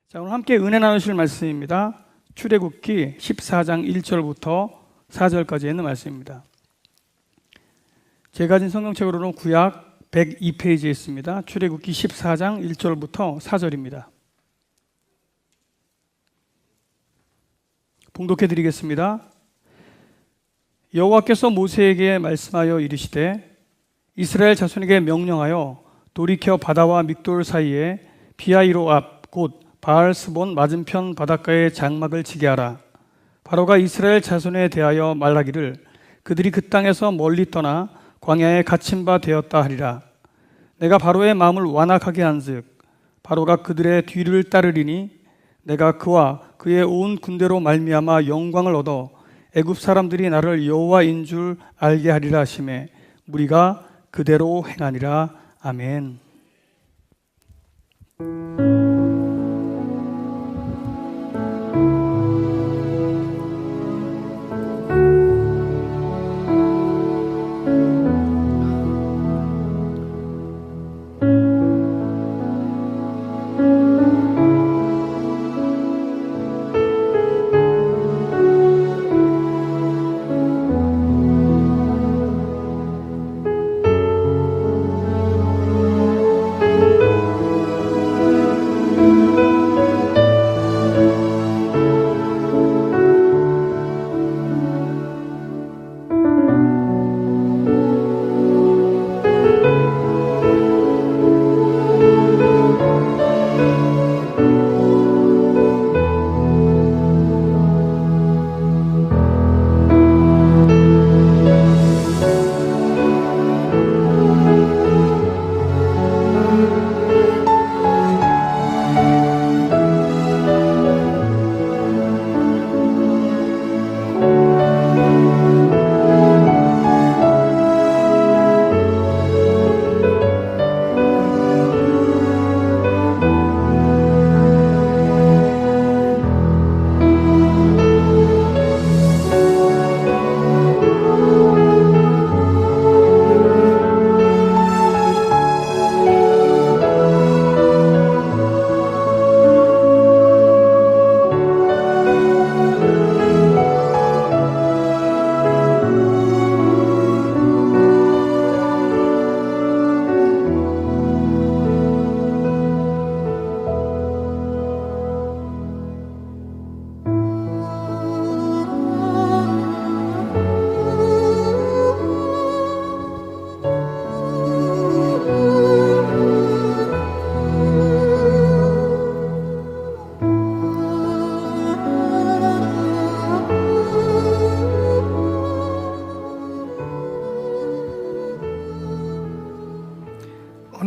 자, 오늘 함께 은혜 나누실 말씀입니다. 출애굽기 14장 1절부터 4절까지 있는 말씀입니다. 제가 가진 성경책으로는 구약 102페이지에 있습니다. 출애굽기 14장 1절부터 4절입니다. 봉독해 드리겠습니다. 여호와께서 모세에게 말씀하여 이르시되 이스라엘 자손에게 명령하여 돌이켜 바다와 믹돌 사이에 비하이로 앞 곧 바알스본 맞은편 바닷가에 장막을 치게 하라. 바로가 이스라엘 자손에 대하여 말하기를 그들이 그 땅에서 멀리 떠나 광야에 갇힌 바 되었다 하리라. 내가 바로의 마음을 완악하게 한즉 바로가 그들의 뒤를 따르리니 내가 그와 그의 온 군대로 말미암아 영광을 얻어 애굽 사람들이 나를 여호와인 줄 알게 하리라 하시매 무리가 그대로 행하니라. 아멘.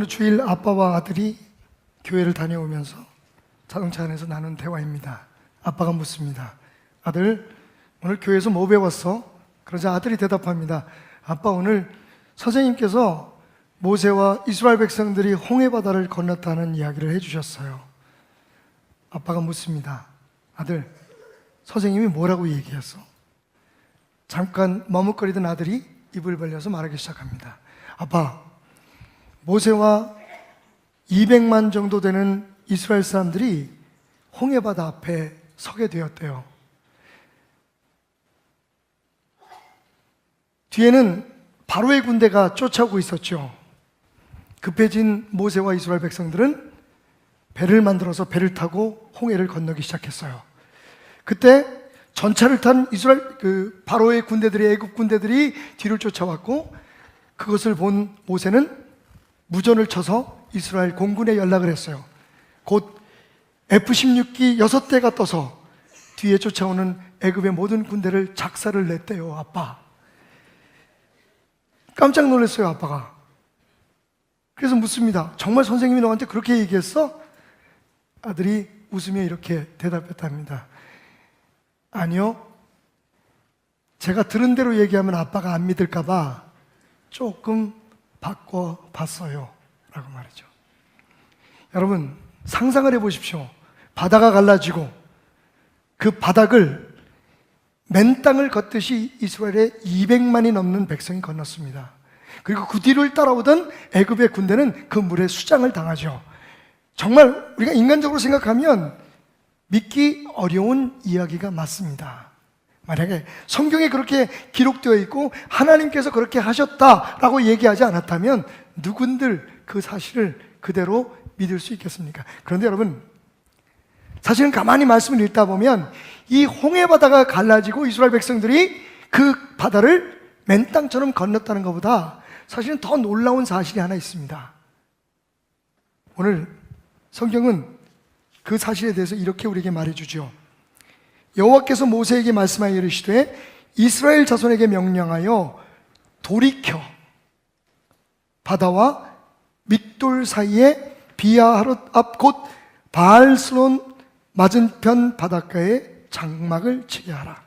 어느 주일 아빠와 아들이 교회를 다녀오면서 자동차 안에서 나눈 대화입니다. 아빠가 묻습니다. 아들, 오늘 교회에서 뭐 배웠어? 그러자 아들이 대답합니다. 아빠, 오늘 선생님께서 모세와 이스라엘 백성들이 홍해바다를 건넜다는 이야기를 해주셨어요. 아빠가 묻습니다. 아들, 선생님이 뭐라고 얘기했어? 잠깐 머뭇거리던 아들이 입을 벌려서 말하기 시작합니다. 아빠, 모세와 200만 정도 되는 이스라엘 사람들이 홍해바다 앞에 서게 되었대요. 뒤에는 바로의 군대가 쫓아오고 있었죠. 급해진 모세와 이스라엘 백성들은 배를 만들어서 배를 타고 홍해를 건너기 시작했어요. 그때 전차를 탄 바로의 군대들이, 애굽 군대들이 뒤를 쫓아왔고, 그것을 본 모세는 무전을 쳐서 이스라엘 공군에 연락을 했어요. 곧 F-16기 6대가 떠서 뒤에 쫓아오는 애굽의 모든 군대를 작사를 냈대요. 아빠, 깜짝 놀랐어요. 아빠가. 그래서 묻습니다. 정말 선생님이 너한테 그렇게 얘기했어? 아들이 웃으며 이렇게 대답했답니다. 아니요, 제가 들은 대로 얘기하면 아빠가 안 믿을까 봐 조금 바꿔봤어요 라고 말이죠. 여러분, 상상을 해보십시오. 바다가 갈라지고 그 바닥을 맨 땅을 걷듯이 이스라엘의 200만이 넘는 백성이 건넜습니다. 그리고 그 뒤를 따라오던 애굽의 군대는 그 물에 수장을 당하죠. 정말 우리가 인간적으로 생각하면 믿기 어려운 이야기가 맞습니다. 만약에 성경에 그렇게 기록되어 있고 하나님께서 그렇게 하셨다라고 얘기하지 않았다면 누군들 그 사실을 그대로 믿을 수 있겠습니까? 그런데 여러분, 사실은 가만히 말씀을 읽다 보면 이 홍해 바다가 갈라지고 이스라엘 백성들이 그 바다를 맨 땅처럼 건넜다는 것보다 사실은 더 놀라운 사실이 하나 있습니다. 오늘 성경은 그 사실에 대해서 이렇게 우리에게 말해주죠. 여호와께서 모세에게 말씀하여 이르시되 이스라엘 자손에게 명령하여 돌이켜 바다와 믹돌 사이에 비아하롯 앞 곧 바알스론 맞은편 바닷가에 장막을 치게 하라.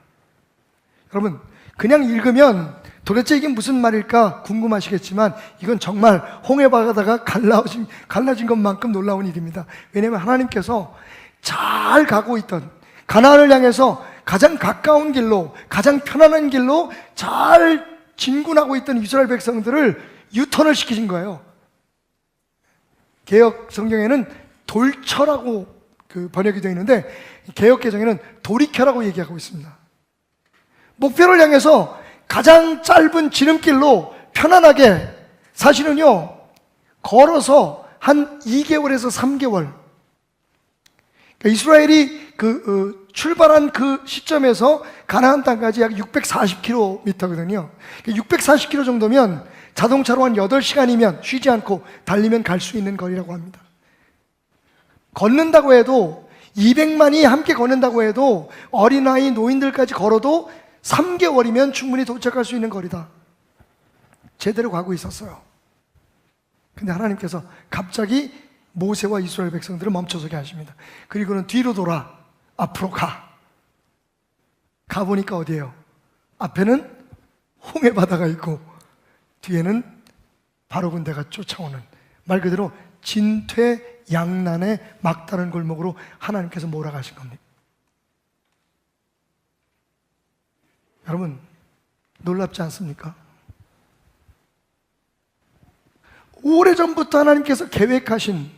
여러분, 그냥 읽으면 도대체 이게 무슨 말일까 궁금하시겠지만 이건 정말 홍해 바다가 갈라진 것만큼 놀라운 일입니다. 왜냐하면 하나님께서 잘 가고 있던 가나안을 향해서 가장 가까운 길로, 가장 편안한 길로 잘 진군하고 있던 이스라엘 백성들을 유턴을 시키신 거예요. 개역 성경에는 돌처라고 번역이 되어 있는데 개역 개정에는 돌이켜라고 얘기하고 있습니다. 목표를 향해서 가장 짧은 지름길로 편안하게, 사실은요 걸어서 한 2개월에서 3개월, 그러니까 이스라엘이 출발한 그 시점에서 가나안 땅까지 약 640km거든요. 640km 정도면 자동차로 한 8시간이면 쉬지 않고 달리면 갈 수 있는 거리라고 합니다. 걷는다고 해도 200만이 함께 걷는다고 해도 어린아이, 노인들까지 걸어도 3개월이면 충분히 도착할 수 있는 거리다. 제대로 가고 있었어요. 근데 하나님께서 갑자기 모세와 이스라엘 백성들을 멈춰서게 하십니다. 그리고는 뒤로 돌아 앞으로 가보니까 어디예요? 앞에는 홍해 바다가 있고 뒤에는 바로 군대가 쫓아오는, 말 그대로 진퇴양난의 막다른 골목으로 하나님께서 몰아가신 겁니다. 여러분, 놀랍지 않습니까? 오래전부터 하나님께서 계획하신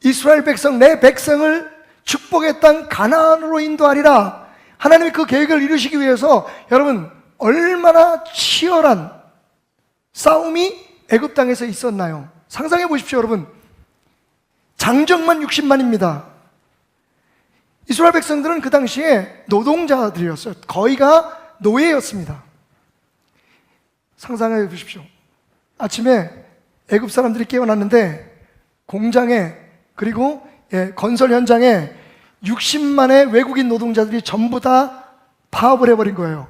이스라엘 백성, 내 백성을 축복의 땅 가나안으로 인도하리라, 하나님이 그 계획을 이루시기 위해서 여러분 얼마나 치열한 싸움이 애굽 땅에서 있었나요? 상상해 보십시오. 여러분, 장정만 60만입니다. 이스라엘 백성들은 그 당시에 노동자들이었어요. 거의가 노예였습니다. 상상해 보십시오. 아침에 애굽 사람들이 깨어났는데 공장에, 그리고 건설 현장에 60만의 외국인 노동자들이 전부 다 파업을 해버린 거예요.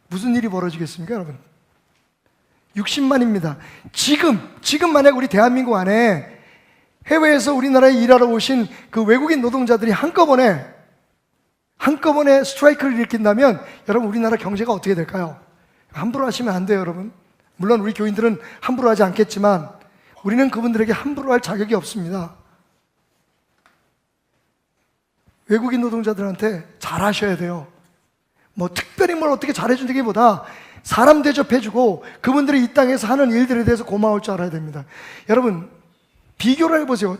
무슨 일이 벌어지겠습니까, 여러분? 60만입니다. 지금 만약 우리 대한민국 안에 해외에서 우리나라에 일하러 오신 그 외국인 노동자들이 한꺼번에 스트라이크를 일으킨다면 여러분 우리나라 경제가 어떻게 될까요? 함부로 하시면 안 돼요, 여러분. 물론 우리 교인들은 함부로 하지 않겠지만 우리는 그분들에게 함부로 할 자격이 없습니다. 외국인 노동자들한테 잘하셔야 돼요. 뭐 특별히 뭘 어떻게 잘해준다기보다 사람 대접해주고 그분들이 이 땅에서 하는 일들에 대해서 고마울 줄 알아야 됩니다. 여러분, 비교를 해보세요.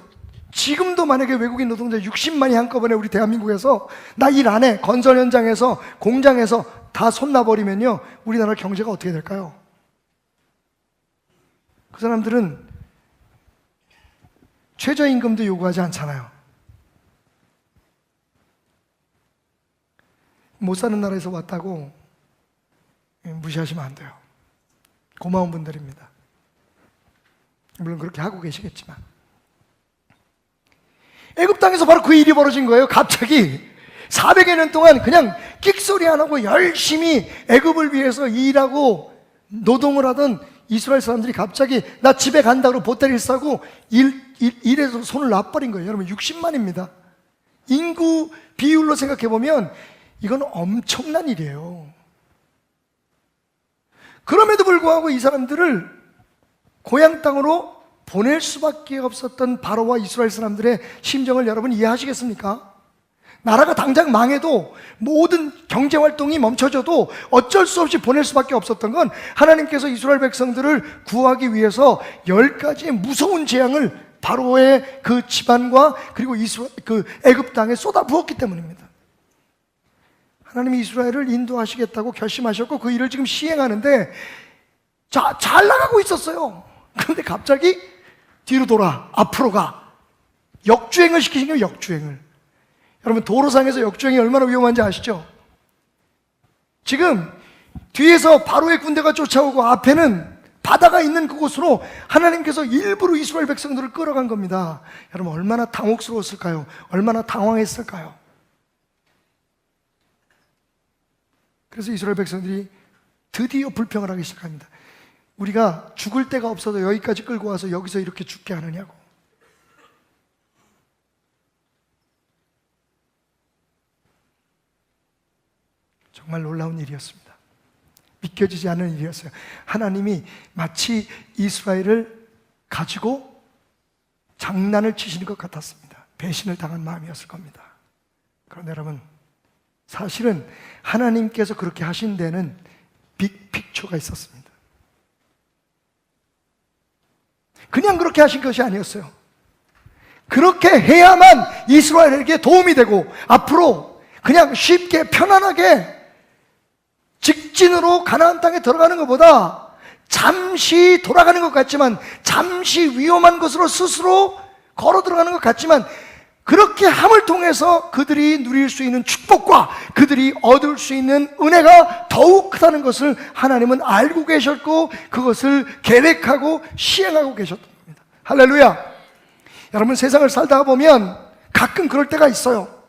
지금도 만약에 외국인 노동자 60만이 한꺼번에 우리 대한민국에서 나 일 안 해, 건설 현장에서, 공장에서 다 손놔버리면요, 우리나라 경제가 어떻게 될까요? 그 사람들은 최저임금도 요구하지 않잖아요. 못 사는 나라에서 왔다고 무시하시면 안 돼요. 고마운 분들입니다. 물론 그렇게 하고 계시겠지만 애굽 땅에서 바로 그 일이 벌어진 거예요. 갑자기 400여 년 동안 그냥 끽소리 안 하고 열심히 애굽을 위해서 일하고 노동을 하던 이스라엘 사람들이 갑자기 나 집에 간다고 보따리를 싸고 일에서 손을 놔버린 거예요. 여러분, 60만입니다. 인구 비율로 생각해보면 이건 엄청난 일이에요. 그럼에도 불구하고 이 사람들을 고향 땅으로 보낼 수밖에 없었던 바로와 이스라엘 사람들의 심정을 여러분 이해하시겠습니까? 나라가 당장 망해도 모든 경제활동이 멈춰져도 어쩔 수 없이 보낼 수밖에 없었던 건 하나님께서 이스라엘 백성들을 구하기 위해서 10가지의 무서운 재앙을 바로의 그 집안과 그리고 그 애굽 땅에 쏟아부었기 때문입니다. 하나님이 이스라엘을 인도하시겠다고 결심하셨고 그 일을 지금 시행하는데 잘 나가고 있었어요. 그런데 갑자기 뒤로 돌아 앞으로 가. 역주행을 시키신 거예요. 역주행을. 여러분 도로상에서 역주행이 얼마나 위험한지 아시죠? 지금 뒤에서 바로의 군대가 쫓아오고 앞에는 바다가 있는 그곳으로 하나님께서 일부러 이스라엘 백성들을 끌어간 겁니다. 여러분 얼마나 당혹스러웠을까요? 얼마나 당황했을까요? 그래서 이스라엘 백성들이 드디어 불평을 하기 시작합니다. 우리가 죽을 데가 없어도 여기까지 끌고 와서 여기서 이렇게 죽게 하느냐고. 정말 놀라운 일이었습니다. 믿겨지지 않는 일이었어요. 하나님이 마치 이스라엘을 가지고 장난을 치시는 것 같았습니다. 배신을 당한 마음이었을 겁니다. 그런데 여러분 사실은 하나님께서 그렇게 하신 데는 빅픽처가 있었습니다. 그냥 그렇게 하신 것이 아니었어요. 그렇게 해야만 이스라엘에게 도움이 되고 앞으로 그냥 쉽게 편안하게 직진으로 가나안 땅에 들어가는 것보다 잠시 돌아가는 것 같지만 잠시 위험한 것으로 스스로 걸어 들어가는 것 같지만 그렇게 함을 통해서 그들이 누릴 수 있는 축복과 그들이 얻을 수 있는 은혜가 더욱 크다는 것을 하나님은 알고 계셨고 그것을 계획하고 시행하고 계셨던 겁니다. 할렐루야. 여러분 세상을 살다 보면 가끔 그럴 때가 있어요.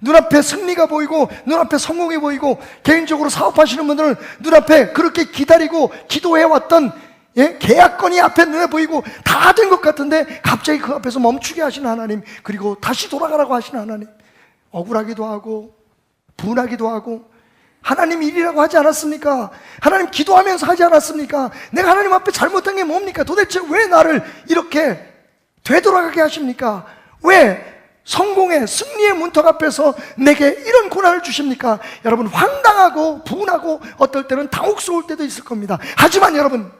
눈앞에 승리가 보이고 눈앞에 성공이 보이고 개인적으로 사업하시는 분들은 눈앞에 그렇게 기다리고 기도해왔던 계약건이 앞에 눈에 보이고 다 된 것 같은데 갑자기 그 앞에서 멈추게 하시는 하나님, 그리고 다시 돌아가라고 하시는 하나님, 억울하기도 하고 분하기도 하고 하나님 일이라고 하지 않았습니까? 하나님 기도하면서 하지 않았습니까? 내가 하나님 앞에 잘못한 게 뭡니까? 도대체 왜 나를 이렇게 되돌아가게 하십니까? 왜 성공의 승리의 문턱 앞에서 내게 이런 고난을 주십니까? 여러분 황당하고 분하고 어떨 때는 당혹스러울 때도 있을 겁니다. 하지만 여러분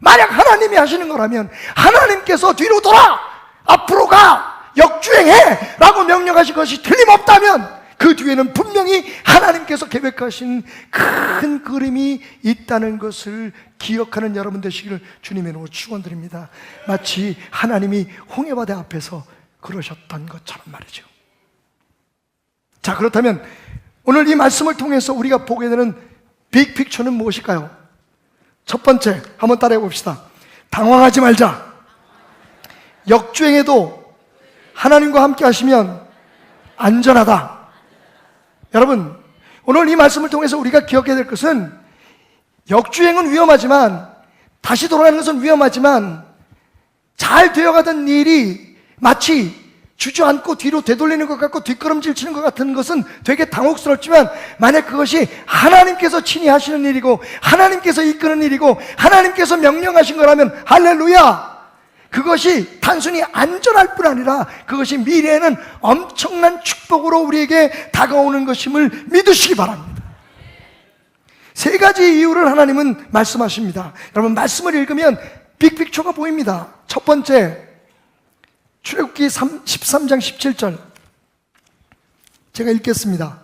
만약 하나님이 하시는 거라면 하나님께서 뒤로 돌아 앞으로 가 역주행해 라고 명령하신 것이 틀림없다면 그 뒤에는 분명히 하나님께서 계획하신 큰 그림이 있다는 것을 기억하는 여러분 되시기를 주님의 이름으로 축원드립니다. 마치 하나님이 홍해바다 앞에서 그러셨던 것처럼 말이죠. 자, 그렇다면 오늘 이 말씀을 통해서 우리가 보게 되는 빅픽처는 무엇일까요? 첫 번째, 한번 따라해 봅시다. 당황하지 말자. 역주행에도 하나님과 함께 하시면 안전하다. 여러분, 오늘 이 말씀을 통해서 우리가 기억해야 될 것은 역주행은 위험하지만, 다시 돌아가는 것은 위험하지만, 잘 되어가던 일이 마치 주저앉고 뒤로 되돌리는 것 같고 뒷걸음질 치는 것 같은 것은 되게 당혹스럽지만, 만약 그것이 하나님께서 친히 하시는 일이고 하나님께서 이끄는 일이고 하나님께서 명령하신 거라면 할렐루야! 그것이 단순히 안전할 뿐 아니라 그것이 미래에는 엄청난 축복으로 우리에게 다가오는 것임을 믿으시기 바랍니다. 세 가지 이유를 하나님은 말씀하십니다. 여러분 말씀을 읽으면 빅픽처가 보입니다. 첫 번째, 출애굽기 13장 17절 제가 읽겠습니다.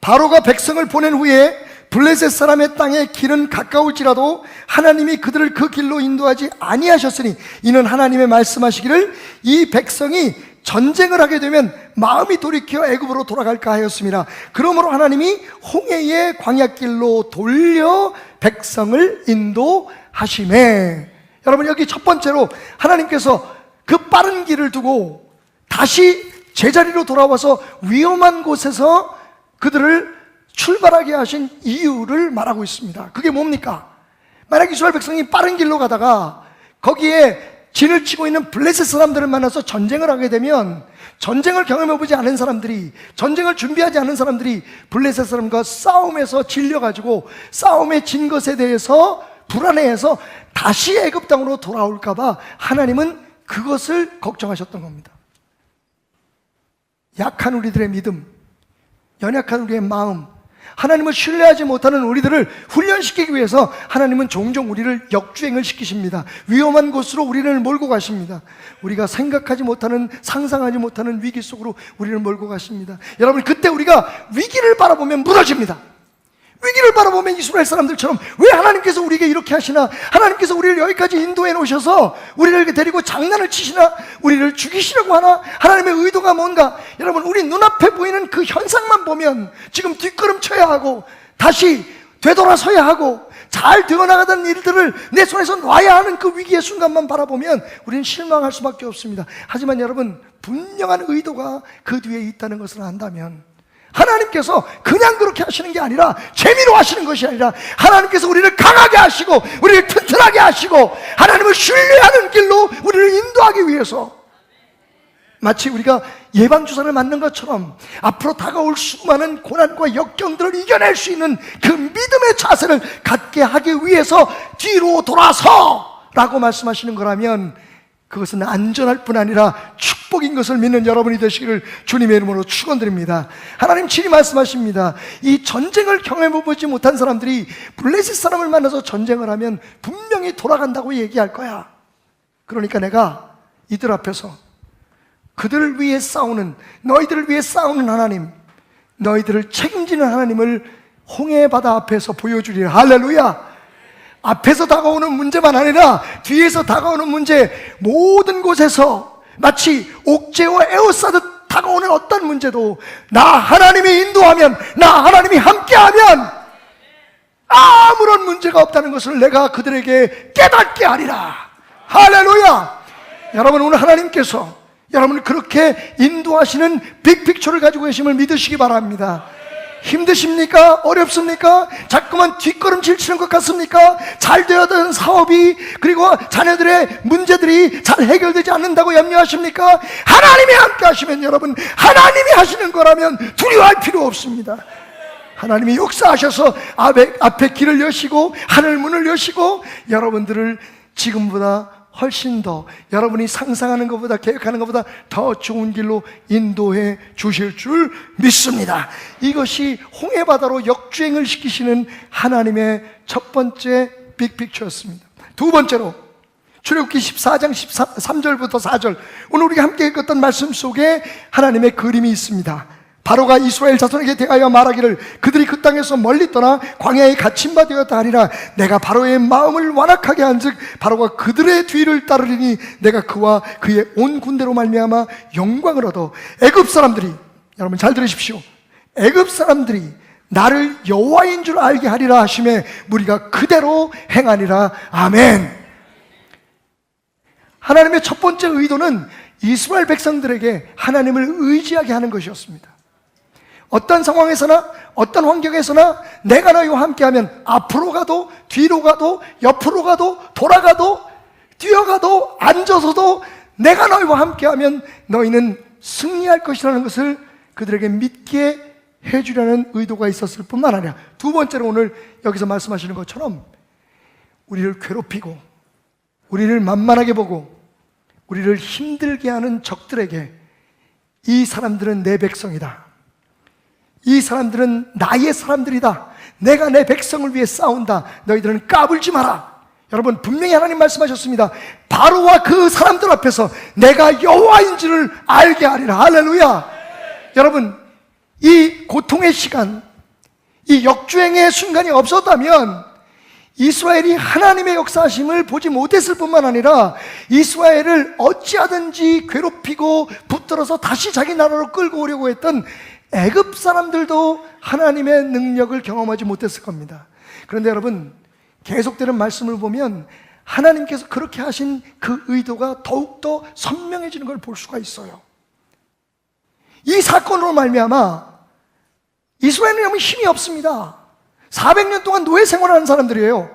바로가 백성을 보낸 후에 블레셋 사람의 땅의 길은 가까울지라도 하나님이 그들을 그 길로 인도하지 아니하셨으니 이는 하나님의 말씀하시기를 이 백성이 전쟁을 하게 되면 마음이 돌이켜 애굽으로 돌아갈까 하였습니다. 그러므로 하나님이 홍해의 광야길로 돌려 백성을 인도하시매. 여러분 여기 첫 번째로 하나님께서 그 빠른 길을 두고 다시 제자리로 돌아와서 위험한 곳에서 그들을 출발하게 하신 이유를 말하고 있습니다. 그게 뭡니까? 만약 이스라엘 백성이 빠른 길로 가다가 거기에 진을 치고 있는 블레셋 사람들을 만나서 전쟁을 하게 되면 전쟁을 경험해보지 않은 사람들이, 전쟁을 준비하지 않은 사람들이 블레셋 사람과 싸움에서 질려가지고 싸움에 진 것에 대해서 불안해해서 다시 애굽 땅으로 돌아올까봐 하나님은 그것을 걱정하셨던 겁니다. 약한 우리들의 믿음, 연약한 우리의 마음, 하나님을 신뢰하지 못하는 우리들을 훈련시키기 위해서 하나님은 종종 우리를 역주행을 시키십니다. 위험한 곳으로 우리를 몰고 가십니다. 우리가 생각하지 못하는, 상상하지 못하는 위기 속으로 우리를 몰고 가십니다. 여러분, 그때 우리가 위기를 바라보면 무너집니다. 위기를 바라보면 이스라엘 사람들처럼 왜 하나님께서 우리에게 이렇게 하시나? 하나님께서 우리를 여기까지 인도해 놓으셔서 우리를 이렇게 데리고 장난을 치시나? 우리를 죽이시려고 하나? 하나님의 의도가 뭔가? 여러분, 우리 눈앞에 보이는 그 현상만 보면 지금 뒷걸음쳐야 하고 다시 되돌아서야 하고 잘 되어나가던 일들을 내 손에서 놔야 하는 그 위기의 순간만 바라보면 우리는 실망할 수밖에 없습니다. 하지만 여러분, 분명한 의도가 그 뒤에 있다는 것을 안다면, 하나님께서 그냥 그렇게 하시는 게 아니라 재미로 하시는 것이 아니라 하나님께서 우리를 강하게 하시고 우리를 튼튼하게 하시고 하나님을 신뢰하는 길로 우리를 인도하기 위해서, 마치 우리가 예방주사를 맞는 것처럼 앞으로 다가올 수많은 고난과 역경들을 이겨낼 수 있는 그 믿음의 자세를 갖게 하기 위해서 뒤로 돌아서 라고 말씀하시는 거라면 그것은 안전할 뿐 아니라 축복인 것을 믿는 여러분이 되시기를 주님의 이름으로 축원드립니다. 하나님 친히 말씀하십니다. 이 전쟁을 경험해보지 못한 사람들이 블레셋 사람을 만나서 전쟁을 하면 분명히 돌아간다고 얘기할 거야. 그러니까 내가 이들 앞에서 그들을 위해 싸우는, 너희들을 위해 싸우는 하나님, 너희들을 책임지는 하나님을 홍해 바다 앞에서 보여주리라. 할렐루야. 앞에서 다가오는 문제만 아니라 뒤에서 다가오는 문제, 모든 곳에서 마치 옥죄와 에워싸듯 다가오는 어떤 문제도 나 하나님이 인도하면, 나 하나님이 함께하면 아무런 문제가 없다는 것을 내가 그들에게 깨닫게 하리라. 할렐루야. 여러분, 오늘 하나님께서 여러분을 그렇게 인도하시는 빅픽처를 가지고 계심을 믿으시기 바랍니다. 힘드십니까? 어렵습니까? 자꾸만 뒷걸음질 치는 것 같습니까? 잘 되어던 사업이, 그리고 자녀들의 문제들이 잘 해결되지 않는다고 염려하십니까? 하나님이 함께 하시면, 여러분, 하나님이 하시는 거라면 두려워할 필요 없습니다. 하나님이 역사하셔서 앞에 길을 여시고 하늘 문을 여시고 여러분들을 지금보다 훨씬 더, 여러분이 상상하는 것보다, 계획하는 것보다 더 좋은 길로 인도해 주실 줄 믿습니다. 이것이 홍해바다로 역주행을 시키시는 하나님의 첫 번째 빅픽처였습니다. 두 번째로 출애굽기 14장 13절부터 4절, 오늘 우리가 함께 읽었던 말씀 속에 하나님의 그림이 있습니다. 바로가 이스라엘 자손에게 대하여 말하기를 그들이 그 땅에서 멀리 떠나 광야에 갇힌 바 되었다 하리라. 내가 바로의 마음을 완악하게 한즉 바로가 그들의 뒤를 따르리니 내가 그와 그의 온 군대로 말미암아 영광을 얻어 애굽 사람들이, 여러분 잘 들으십시오, 애굽 사람들이 나를 여호와인 줄 알게 하리라 하심에 무리가 그대로 행하니라. 아멘. 하나님의 첫 번째 의도는 이스라엘 백성들에게 하나님을 의지하게 하는 것이었습니다. 어떤 상황에서나 어떤 환경에서나 내가 너희와 함께하면 앞으로 가도 뒤로 가도 옆으로 가도 돌아가도 뛰어가도 앉아서도 내가 너희와 함께하면 너희는 승리할 것이라는 것을 그들에게 믿게 해주려는 의도가 있었을 뿐만 아니라, 두 번째로 오늘 여기서 말씀하시는 것처럼 우리를 괴롭히고 우리를 만만하게 보고 우리를 힘들게 하는 적들에게 이 사람들은 내 백성이다, 이 사람들은 나의 사람들이다, 내가 내 백성을 위해 싸운다, 너희들은 까불지 마라. 여러분, 분명히 하나님 말씀하셨습니다. 바로와 그 사람들 앞에서 내가 여호와인 줄을 알게 하리라. 할렐루야. 여러분, 이 고통의 시간, 이 역주행의 순간이 없었다면 이스라엘이 하나님의 역사하심을 보지 못했을 뿐만 아니라 이스라엘을 어찌하든지 괴롭히고 붙들어서 다시 자기 나라로 끌고 오려고 했던 애굽 사람들도 하나님의 능력을 경험하지 못했을 겁니다. 그런데 여러분, 계속되는 말씀을 보면 하나님께서 그렇게 하신 그 의도가 더욱더 선명해지는 걸 볼 수가 있어요. 이 사건으로 말미암아 이스라엘은 너무 힘이 없습니다. 400년 동안 노예 생활하는 사람들이에요.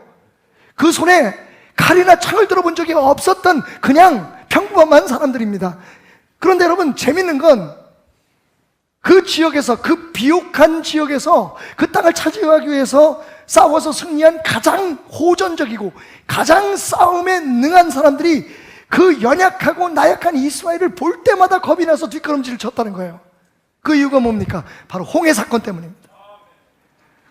그 손에 칼이나 창을 들어본 적이 없었던 그냥 평범한 사람들입니다. 그런데 여러분, 재밌는 건 그 지역에서, 그 비옥한 지역에서 그 땅을 차지하기 위해서 싸워서 승리한 가장 호전적이고 가장 싸움에 능한 사람들이 그 연약하고 나약한 이스라엘을 볼 때마다 겁이 나서 뒷걸음질을 쳤다는 거예요. 그 이유가 뭡니까? 바로 홍해 사건 때문입니다.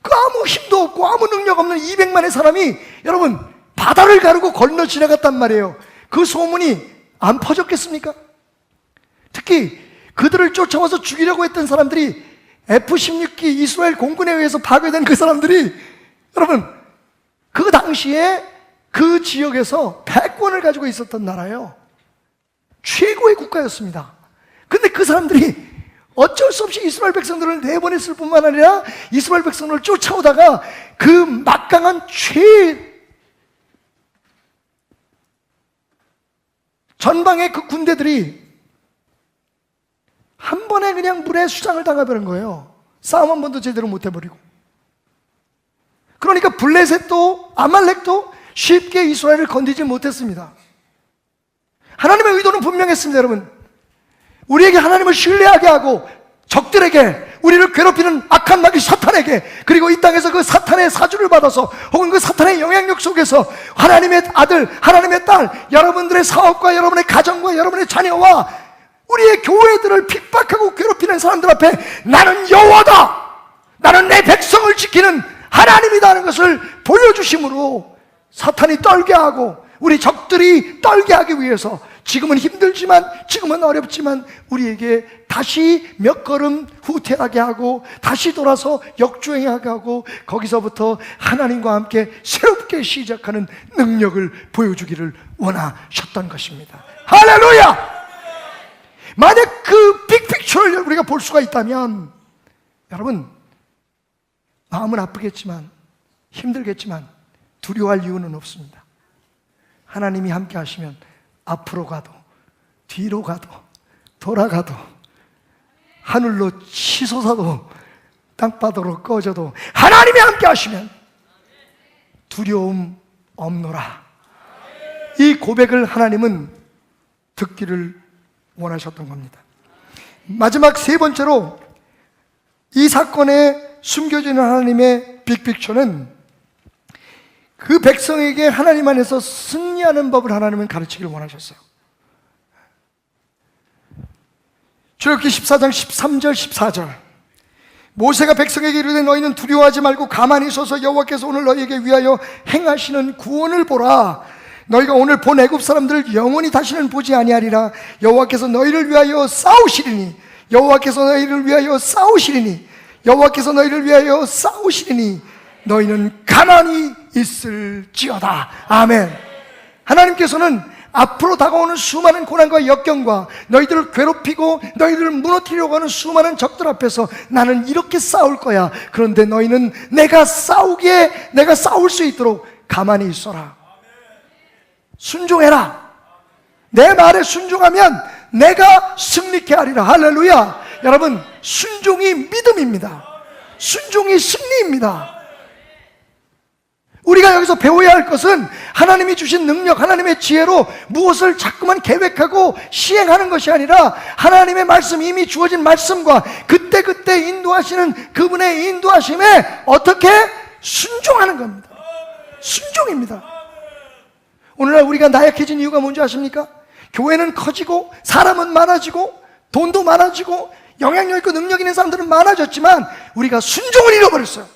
그 아무 힘도 없고 아무 능력 없는 200만의 사람이 여러분 바다를 가르고 건너 지나갔단 말이에요. 그 소문이 안 퍼졌겠습니까? 특히 그들을 쫓아와서 죽이려고 했던 사람들이 F-16기 이스라엘 공군에 의해서 파괴된 그 사람들이 여러분 그 당시에 그 지역에서 패권을 가지고 있었던 나라예요. 최고의 국가였습니다. 근데 그 사람들이 어쩔 수 없이 이스라엘 백성들을 내보냈을 뿐만 아니라 이스라엘 백성들을 쫓아오다가 그 막강한 전방의 그 군대들이 한 번에 그냥 물에 수장을 당해버린 거예요. 싸움 한 번도 제대로 못 해버리고. 그러니까 블레셋도 아말렉도 쉽게 이스라엘을 건드리지 못했습니다. 하나님의 의도는 분명했습니다. 여러분, 우리에게 하나님을 신뢰하게 하고 적들에게, 우리를 괴롭히는 악한 마귀 사탄에게, 그리고 이 땅에서 그 사탄의 사주를 받아서 혹은 그 사탄의 영향력 속에서 하나님의 아들, 하나님의 딸, 여러분들의 사업과 여러분의 가정과 여러분의 자녀와 우리의 교회들을 핍박하고 괴롭히는 사람들 앞에 나는 여호와다, 나는 내 백성을 지키는 하나님이다 하는 것을 보여주심으로 사탄이 떨게 하고 우리 적들이 떨게 하기 위해서 지금은 힘들지만, 지금은 어렵지만 우리에게 다시 몇 걸음 후퇴하게 하고 다시 돌아서 역주행하게 하고 거기서부터 하나님과 함께 새롭게 시작하는 능력을 보여주기를 원하셨던 것입니다. 할렐루야! 만약 그 빅픽처를 우리가 볼 수가 있다면 여러분, 마음은 아프겠지만 힘들겠지만 두려워할 이유는 없습니다. 하나님이 함께 하시면 앞으로 가도 뒤로 가도 돌아가도 하늘로 치솟아도 땅바닥으로 꺼져도 하나님이 함께 하시면 두려움 없노라. 이 고백을 하나님은 듣기를 원하셨던 겁니다. 마지막 세 번째로 이 사건에 숨겨지는 하나님의 빅픽처는 그 백성에게 하나님 안에서 승리하는 법을 하나님은 가르치기를 원하셨어요. 출애굽기 14장 13절 14절 모세가 백성에게 이르되 너희는 두려워하지 말고 가만히 서서 여호와께서 오늘 너희에게 위하여 행하시는 구원을 보라. 너희가 오늘 본 애굽 사람들을 영원히 다시는 보지 아니하리라. 여호와께서 너희를 위하여 싸우시리니 여호와께서 너희를 위하여 싸우시리니 여호와께서 너희를 위하여 싸우시리니 너희는 가만히 있을지어다. 아멘. 하나님께서는 앞으로 다가오는 수많은 고난과 역경과 너희들을 괴롭히고 너희들을 무너뜨리려고 하는 수많은 적들 앞에서 나는 이렇게 싸울 거야. 그런데 너희는 내가 싸울 수 있도록 가만히 있어라. 순종해라. 내 말에 순종하면 내가 승리케 하리라. 할렐루야. 여러분, 순종이 믿음입니다. 순종이 승리입니다. 우리가 여기서 배워야 할 것은 하나님이 주신 능력, 하나님의 지혜로 무엇을 자꾸만 계획하고 시행하는 것이 아니라 하나님의 말씀, 이미 주어진 말씀과 그때그때 인도하시는 그분의 인도하심에 어떻게 순종하는 겁니다. 순종입니다. 오늘날 우리가 나약해진 이유가 뭔지 아십니까? 교회는 커지고 사람은 많아지고 돈도 많아지고 영향력 있고 능력 있는 사람들은 많아졌지만 우리가 순종을 잃어버렸어요.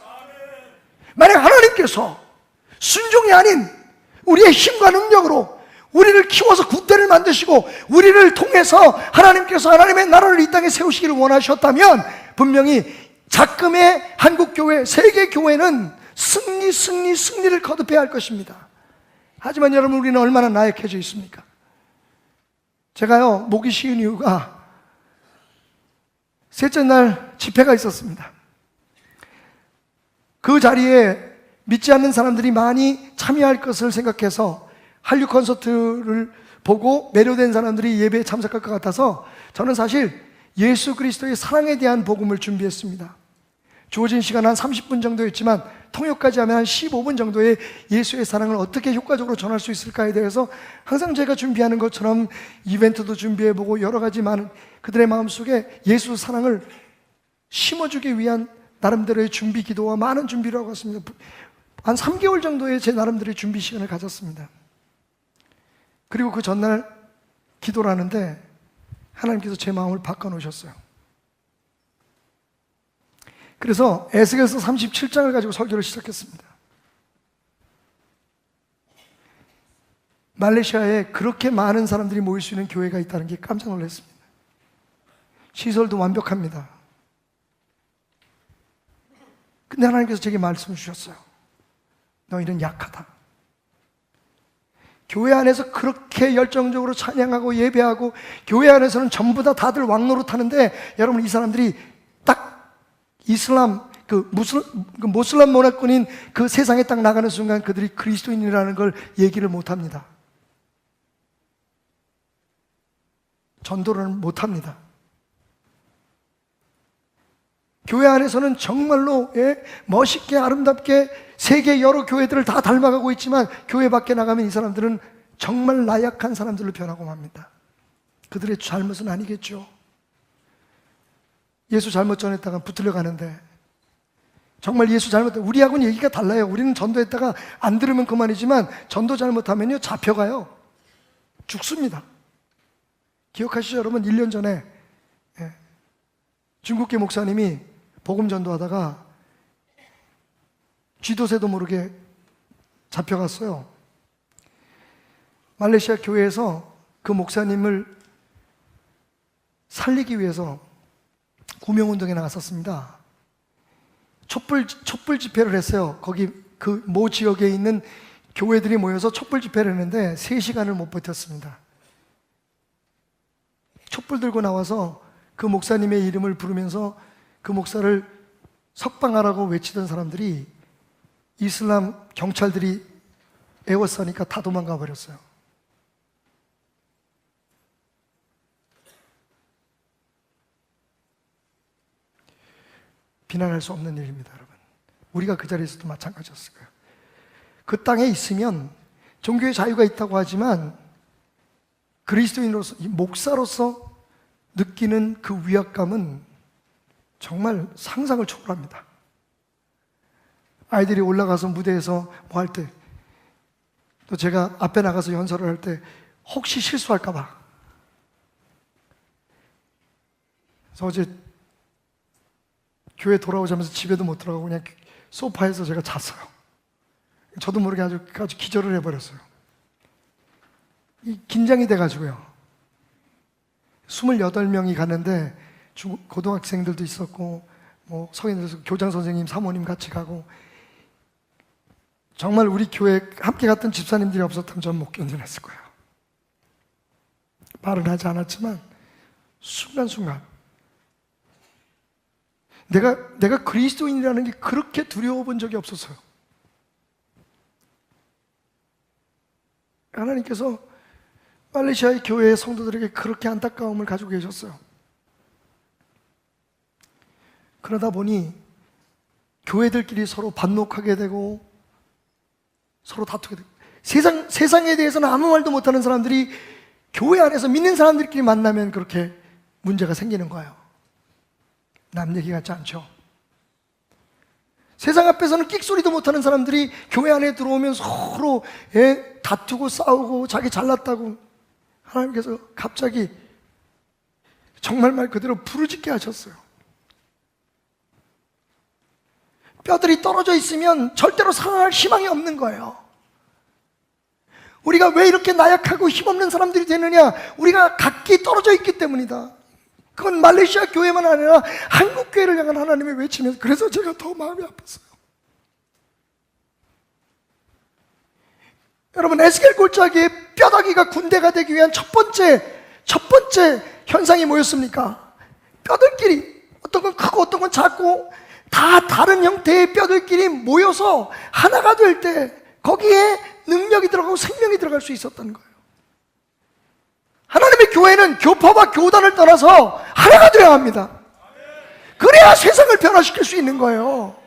만약 하나님께서 순종이 아닌 우리의 힘과 능력으로 우리를 키워서 군대를 만드시고 우리를 통해서 하나님께서 하나님의 나라를 이 땅에 세우시기를 원하셨다면 분명히 작금의 한국교회, 세계교회는 승리를 거듭해야 할 것입니다. 하지만 여러분, 우리는 얼마나 나약해져 있습니까? 제가요, 목이 쉬운 이유가 셋째 날 집회가 있었습니다. 그 자리에 믿지 않는 사람들이 많이 참여할 것을 생각해서 한류 콘서트를 보고 매료된 사람들이 예배에 참석할 것 같아서 저는 사실 예수 그리스도의 사랑에 대한 복음을 준비했습니다. 주어진 시간 한 30분 정도였지만 통역까지 하면 한 15분 정도의 예수의 사랑을 어떻게 효과적으로 전할 수 있을까에 대해서 항상 제가 준비하는 것처럼 이벤트도 준비해보고 여러 가지 많은 그들의 마음속에 예수 사랑을 심어주기 위한 나름대로의 준비 기도와 많은 준비를 하고 왔습니다. 한 3개월 정도의 제 나름대로의 준비 시간을 가졌습니다. 그리고 그 전날 기도를 하는데 하나님께서 제 마음을 바꿔놓으셨어요. 그래서 에스겔서 37장을 가지고 설교를 시작했습니다. 말레이시아에 그렇게 많은 사람들이 모일 수 있는 교회가 있다는 게 깜짝 놀랐습니다. 시설도 완벽합니다. 근데 하나님께서 제게 말씀을 주셨어요. 너희는 약하다. 교회 안에서 그렇게 열정적으로 찬양하고 예배하고 교회 안에서는 전부 다 다들 왕노릇 하는데, 여러분, 이 사람들이 딱 이슬람 모슬람 문화권인 그 세상에 딱 나가는 순간 그들이 그리스도인이라는 걸 얘기를 못합니다. 전도를 못합니다. 교회 안에서는 정말로 멋있게 아름답게 세계 여러 교회들을 다 닮아가고 있지만, 교회 밖에 나가면 이 사람들은 정말 나약한 사람들로 변하고 맙니다. 그들의 잘못은 아니겠죠. 예수 잘못 전했다가 붙들려 가는데, 정말 예수 잘못했다, 우리하고는 얘기가 달라요. 우리는 전도했다가 안 들으면 그만이지만 전도 잘못하면요 잡혀가요. 죽습니다. 기억하시죠? 여러분, 1년 전에 중국계 목사님이 복음 전도하다가 쥐도새도 모르게 잡혀갔어요. 말레이시아 교회에서 그 목사님을 살리기 위해서 구명운동에 나갔었습니다. 촛불 집회를 했어요. 거기 그 모 지역에 있는 교회들이 모여서 촛불 집회를 했는데 3시간을 못 버텼습니다. 촛불 들고 나와서 그 목사님의 이름을 부르면서 그 목사를 석방하라고 외치던 사람들이 이슬람 경찰들이 에워싸니까 다 도망가 버렸어요. 비난할 수 없는 일입니다, 여러분. 우리가 그 자리에서도 마찬가지였을 거예요. 그 땅에 있으면 종교의 자유가 있다고 하지만 그리스도인으로서, 목사로서 느끼는 그 위압감은 정말 상상을 초월합니다. 아이들이 올라가서 무대에서 뭐 할 때, 또 제가 앞에 나가서 연설을 할 때 혹시 실수할까 봐, 그래서 어제 교회 돌아오자면서 집에도 못 들어가고 그냥 소파에서 제가 잤어요. 저도 모르게 아주 기절을 해버렸어요. 긴장이 돼가지고요. 28명이 갔는데 고등학생들도 있었고 뭐 성인들, 교장 선생님, 사모님 같이 가고, 정말 우리 교회 함께 갔던 집사님들이 없었다면 전 못 견뎌냈을 거예요. 말은 하지 않았지만 순간순간 내가 그리스도인이라는 게 그렇게 두려워 본 적이 없었어요. 하나님께서 말레이시아의 교회의 성도들에게 그렇게 안타까움을 가지고 계셨어요. 그러다 보니 교회들끼리 서로 반목하게 되고 서로 다투게 되고, 세상에 대해서는 아무 말도 못하는 사람들이 교회 안에서 믿는 사람들끼리 만나면 그렇게 문제가 생기는 거예요. 남 얘기 같지 않죠? 세상 앞에서는 끽소리도 못하는 사람들이 교회 안에 들어오면 서로 다투고 싸우고 자기 잘났다고, 하나님께서 갑자기 정말 말 그대로 부르짖게 하셨어요. 뼈들이 떨어져 있으면 절대로 살아날 희망이 없는 거예요. 우리가 왜 이렇게 나약하고 힘없는 사람들이 되느냐? 우리가 각기 떨어져 있기 때문이다. 그건 말레이시아 교회만 아니라 한국 교회를 향한 하나님의 외침이었어요. 그래서 제가 더 마음이 아팠어요. 여러분, 에스겔 골짜기에 뼈다귀가 군대가 되기 위한 첫 번째 현상이 뭐였습니까? 뼈들끼리, 어떤 건 크고 어떤 건 작고 다 다른 형태의 뼈들끼리 모여서 하나가 될 때 거기에 능력이 들어가고 생명이 들어갈 수 있었던 거예요. 하나님의 교회는 교파와 교단을 떠나서 하나가 되어야 합니다. 그래야 세상을 변화시킬 수 있는 거예요.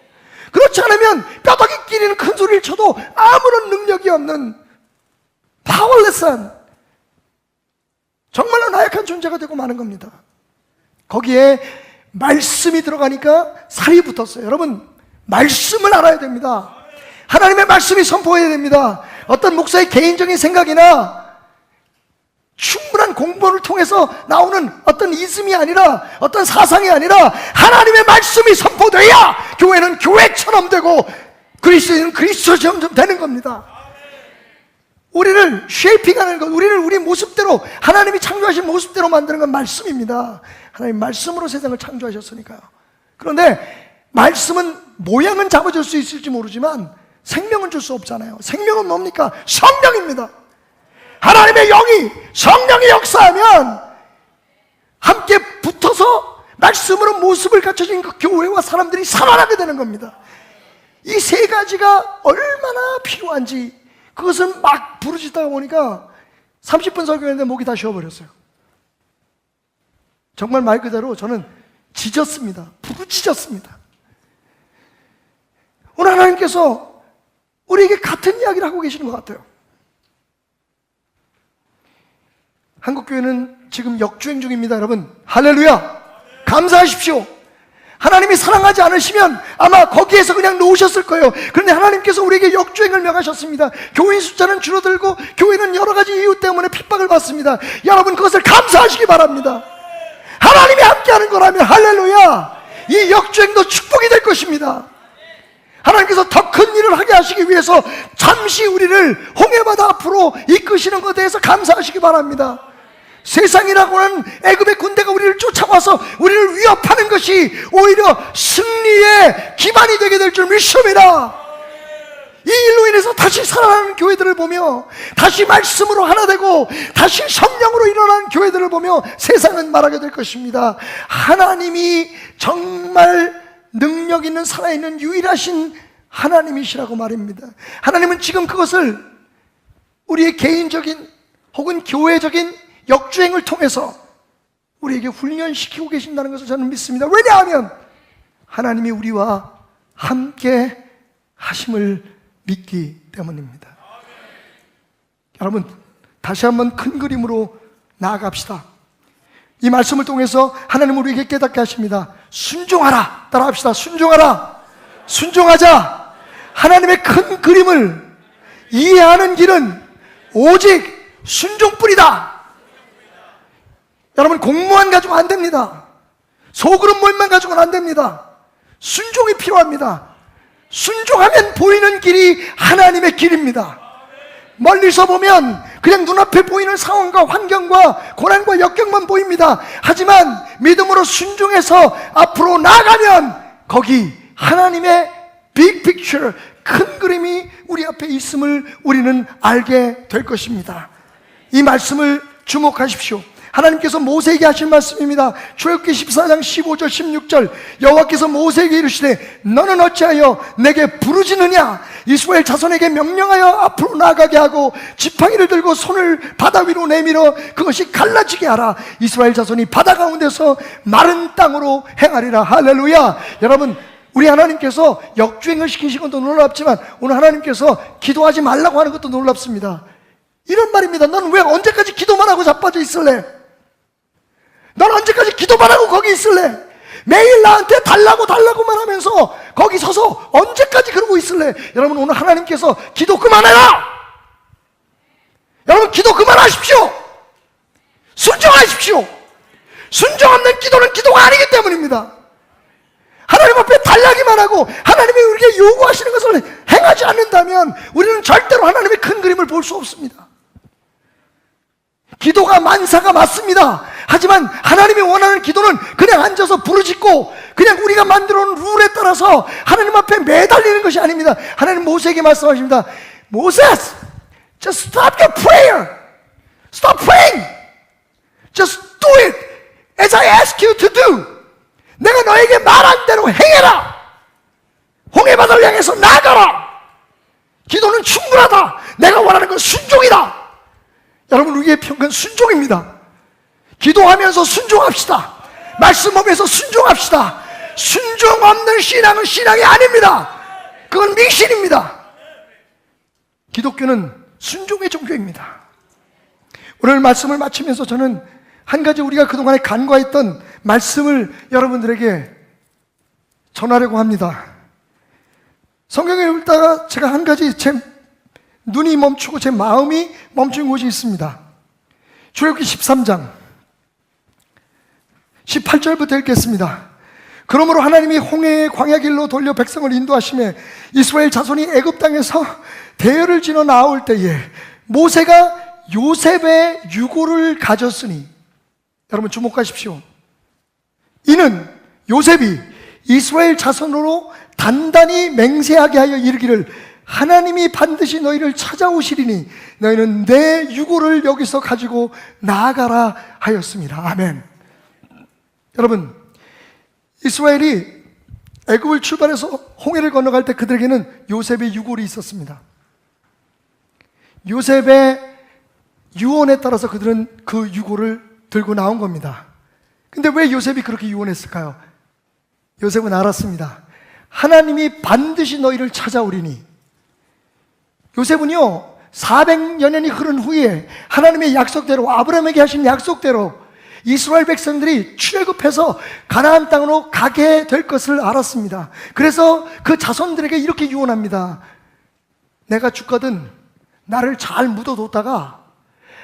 그렇지 않으면 뼈다귀끼리는 큰 소리를 쳐도 아무런 능력이 없는 파워레스한, 정말로 나약한 존재가 되고 마는 겁니다. 거기에 말씀이 들어가니까 살이 붙었어요. 여러분, 말씀을 알아야 됩니다. 하나님의 말씀이 선포해야 됩니다. 어떤 목사의 개인적인 생각이나 충분한 공부를 통해서 나오는 어떤 이즘이 아니라, 어떤 사상이 아니라 하나님의 말씀이 선포돼야 교회는 교회처럼 되고 그리스도인은 그리스도처럼 되는 겁니다. 우리를 쉐이핑하는 것, 우리를 우리 모습대로, 하나님이 창조하신 모습대로 만드는 건 말씀입니다. 하나님 말씀으로 세상을 창조하셨으니까요. 그런데 말씀은 모양은 잡아줄 수 있을지 모르지만 생명은 줄 수 없잖아요. 생명은 뭡니까? 성령입니다. 하나님의 영이, 성령이 역사하면 함께 붙어서 말씀으로 모습을 갖춰진 그 교회와 사람들이 살아나게 되는 겁니다. 이 세 가지가 얼마나 필요한지, 그것을 막 부르짖다가 보니까 30분 설교했는데 목이 다 쉬어버렸어요. 정말 말 그대로 저는 짖었습니다. 부르짖었습니다. 오늘 하나님께서 우리에게 같은 이야기를 하고 계시는 것 같아요. 한국교회는 지금 역주행 중입니다, 여러분. 할렐루야! 감사하십시오. 하나님이 사랑하지 않으시면 아마 거기에서 그냥 놓으셨을 거예요. 그런데 하나님께서 우리에게 역주행을 명하셨습니다. 교인 숫자는 줄어들고 교회는 여러 가지 이유 때문에 핍박을 받습니다. 여러분, 그것을 감사하시기 바랍니다. 하나님이 함께하는 거라면 할렐루야! 이 역주행도 축복이 될 것입니다. 하나님께서 더 큰 일을 하게 하시기 위해서 잠시 우리를 홍해바다 앞으로 이끄시는 것에 대해서 감사하시기 바랍니다. 세상이라고는 애굽의 군대가 우리를 쫓아와서 우리를 위협하는 것이 오히려 승리의 기반이 되게 될 줄 믿습니다. 이 일로 인해서 다시 살아나는 교회들을 보며, 다시 말씀으로 하나 되고 다시 성령으로 일어나는 교회들을 보며 세상은 말하게 될 것입니다. 하나님이 정말 능력 있는, 살아있는 유일하신 하나님이시라고 말입니다. 하나님은 지금 그것을 우리의 개인적인 혹은 교회적인 역주행을 통해서 우리에게 훈련시키고 계신다는 것을 저는 믿습니다. 왜냐하면 하나님이 우리와 함께 하심을 믿기 때문입니다. 여러분, 다시 한번 큰 그림으로 나아갑시다. 이 말씀을 통해서 하나님은 우리에게 깨닫게 하십니다. 순종하라. 따라합시다. 순종하라. 순종하자. 하나님의 큰 그림을 이해하는 길은 오직 순종뿐이다. 여러분, 공무원 가지고 안 됩니다. 소그룹 모임만 가지고는 안 됩니다. 순종이 필요합니다. 순종하면 보이는 길이 하나님의 길입니다. 멀리서 보면 그냥 눈앞에 보이는 상황과 환경과 고난과 역경만 보입니다. 하지만 믿음으로 순종해서 앞으로 나아가면 거기 하나님의 빅 픽처, 큰 그림이 우리 앞에 있음을 우리는 알게 될 것입니다. 이 말씀을 주목하십시오. 하나님께서 모세에게 하신 말씀입니다. 출애굽기 14장 15절 16절 여호와께서 모세에게 이르시되 너는 어찌하여 내게 부르짖느냐? 이스라엘 자손에게 명령하여 앞으로 나아가게 하고 지팡이를 들고 손을 바다 위로 내밀어 그것이 갈라지게 하라. 이스라엘 자손이 바다 가운데서 마른 땅으로 행하리라. 할렐루야. 여러분, 우리 하나님께서 역주행을 시키신 것도 놀랍지만 오늘 하나님께서 기도하지 말라고 하는 것도 놀랍습니다. 이런 말입니다. 너는 왜 언제까지 기도만 하고 자빠져 있을래? 넌 언제까지 기도만 하고 거기 있을래? 매일 나한테 달라고만 하면서 거기 서서 언제까지 그러고 있을래? 여러분, 오늘 하나님께서 기도 그만해라! 여러분, 기도 그만하십시오! 순종하십시오! 순종 없는 기도는 기도가 아니기 때문입니다. 하나님 앞에 달라기만 하고 하나님이 우리에게 요구하시는 것을 행하지 않는다면 우리는 절대로 하나님의 큰 그림을 볼 수 없습니다. 기도가 만사가 맞습니다. 하지만 하나님이 원하는 기도는 그냥 앉아서 부르짖고 그냥 우리가 만들어 놓은 룰에 따라서 하나님 앞에 매달리는 것이 아닙니다. 하나님 모세에게 말씀하십니다. Moses, just stop your prayer. Stop praying. Just do it as I ask you to do. 내가 너에게 말한 대로 행해라. 홍해바다를 향해서 나아가라. 기도는 충분하다. 내가 원하는 건 순종이다. 여러분, 우리의 평균 순종입니다. 기도하면서 순종합시다. 말씀 보면서 순종합시다. 순종 없는 신앙은 신앙이 아닙니다. 그건 미신입니다. 기독교는 순종의 종교입니다. 오늘 말씀을 마치면서 저는 한 가지 우리가 그동안에 간과했던 말씀을 여러분들에게 전하려고 합니다. 성경을 읽다가 제가 한 가지 제 눈이 멈추고 제 마음이 멈춘 곳이 있습니다. 출애굽기 13장 18절부터 읽겠습니다. 그러므로 하나님이 홍해의 광야 길로 돌려 백성을 인도하시며 이스라엘 자손이 애굽 땅에서 대열을 지나 나올 때에 모세가 요셉의 유고를 가졌으니, 여러분 주목하십시오. 이는 요셉이 이스라엘 자손으로 단단히 맹세하게 하여 이르기를 하나님이 반드시 너희를 찾아오시리니 너희는 내 유고를 여기서 가지고 나아가라 하였습니다. 아멘. 여러분, 이스라엘이 애굽을 출발해서 홍해를 건너갈 때 그들에게는 요셉의 유골이 있었습니다. 요셉의 유언에 따라서 그들은 그 유골을 들고 나온 겁니다. 근데 왜 요셉이 그렇게 유언했을까요? 요셉은 알았습니다. 하나님이 반드시 너희를 찾아오리니. 요셉은요, 400여 년이 흐른 후에 하나님의 약속대로, 아브라함에게 하신 약속대로 이스라엘 백성들이 출애굽해서 가나안 땅으로 가게 될 것을 알았습니다. 그래서 그 자손들에게 이렇게 유언합니다. 내가 죽거든 나를 잘 묻어뒀다가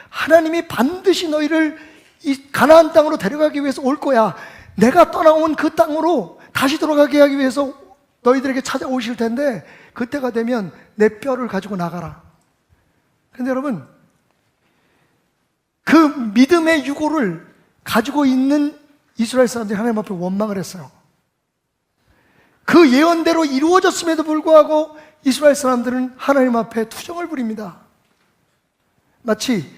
하나님이 반드시 너희를 이 가나안 땅으로 데려가기 위해서 올 거야. 내가 떠나온 그 땅으로 다시 돌아가게 하기 위해서 너희들에게 찾아오실 텐데 그때가 되면 내 뼈를 가지고 나가라. 그런데 여러분, 그 믿음의 유고를 가지고 있는 이스라엘 사람들이 하나님 앞에 원망을 했어요. 그 예언대로 이루어졌음에도 불구하고 이스라엘 사람들은 하나님 앞에 투정을 부립니다. 마치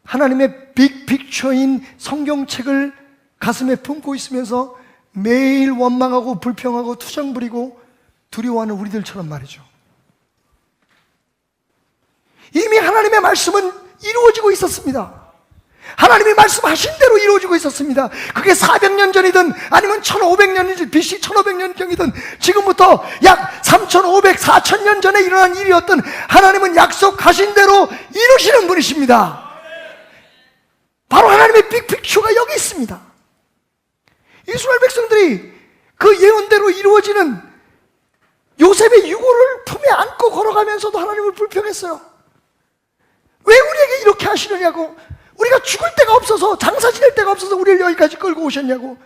하나님의 빅픽처인 성경책을 가슴에 품고 있으면서 매일 원망하고 불평하고 투정 부리고 두려워하는 우리들처럼 말이죠. 이미 하나님의 말씀은 이루어지고 있었습니다. 하나님이 말씀하신 대로 이루어지고 있었습니다. 그게 400년 전이든 아니면 1500년이든 BC 1500년 전이든 지금부터 약 3500, 4000년 전에 일어난 일이었던 하나님은 약속하신 대로 이루시는 분이십니다. 바로 하나님의 빅픽처가 여기 있습니다. 이스라엘 백성들이 그 예언대로 이루어지는 요셉의 유고를 품에 안고 걸어가면서도 하나님을 불평했어요. 왜 우리에게 이렇게 하시느냐고. 우리가 죽을 데가 없어서, 장사 지낼 데가 없어서 우리를 여기까지 끌고 오셨냐고.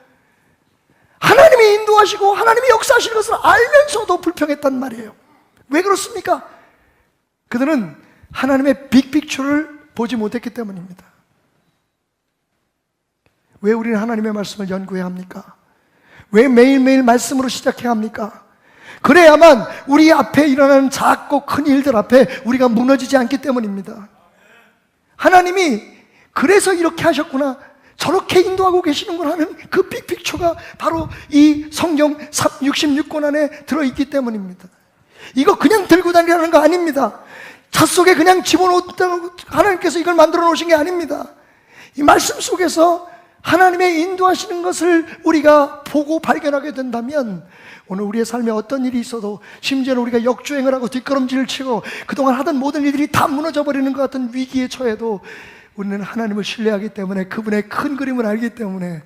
하나님이 인도하시고 하나님이 역사하시는 것을 알면서도 불평했단 말이에요. 왜 그렇습니까? 그들은 하나님의 빅픽처를 보지 못했기 때문입니다. 왜 우리는 하나님의 말씀을 연구해야 합니까? 왜 매일매일 말씀으로 시작해야 합니까? 그래야만 우리 앞에 일어나는 작고 큰 일들 앞에 우리가 무너지지 않기 때문입니다. 하나님이 그래서 이렇게 하셨구나, 저렇게 인도하고 계시는구나 하는 그 빅픽처가 바로 이 성경 66권 안에 들어있기 때문입니다. 이거 그냥 들고 다니라는 거 아닙니다. 차 속에 그냥 집어넣었다고 하나님께서 이걸 만들어 놓으신 게 아닙니다. 이 말씀 속에서 하나님의 인도하시는 것을 우리가 보고 발견하게 된다면 오늘 우리의 삶에 어떤 일이 있어도, 심지어는 우리가 역주행을 하고 뒷걸음질을 치고 그동안 하던 모든 일들이 다 무너져 버리는 것 같은 위기에 처해도 우리는 하나님을 신뢰하기 때문에, 그분의 큰 그림을 알기 때문에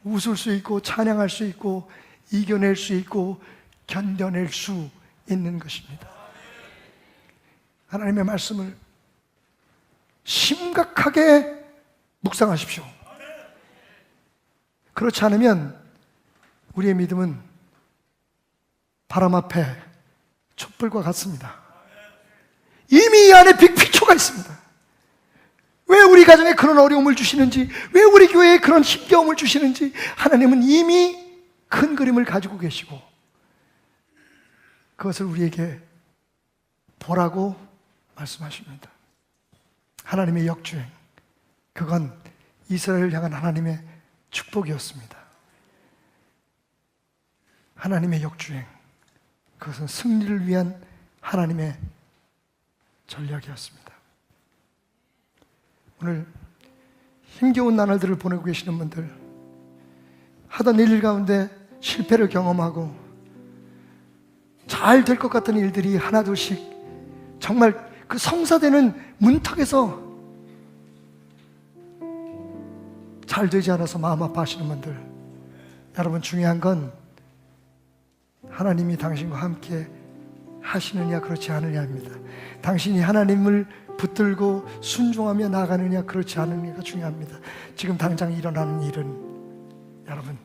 웃을 수 있고 찬양할 수 있고 이겨낼 수 있고 견뎌낼 수 있는 것입니다. 하나님의 말씀을 심각하게 묵상하십시오. 그렇지 않으면 우리의 믿음은 바람 앞에 촛불과 같습니다. 이미 이 안에 빅픽처가 있습니다. 왜 우리 가정에 그런 어려움을 주시는지, 왜 우리 교회에 그런 힘겨움을 주시는지 하나님은 이미 큰 그림을 가지고 계시고 그것을 우리에게 보라고 말씀하십니다. 하나님의 역주행, 그건 이스라엘을 향한 하나님의 축복이었습니다. 하나님의 역주행, 그것은 승리를 위한 하나님의 전략이었습니다. 오늘 힘겨운 나날들을 보내고 계시는 분들, 하던 일 가운데 실패를 경험하고 잘 될 것 같은 일들이 하나둘씩 정말 그 성사되는 문턱에서 잘 되지 않아서 마음 아파하시는 분들, 여러분 중요한 건 하나님이 당신과 함께 하시느냐 그렇지 않느냐입니다. 당신이 하나님을 붙들고 순종하며 나아가느냐 그렇지 않느냐가 중요합니다. 지금 당장 일어나는 일은 여러분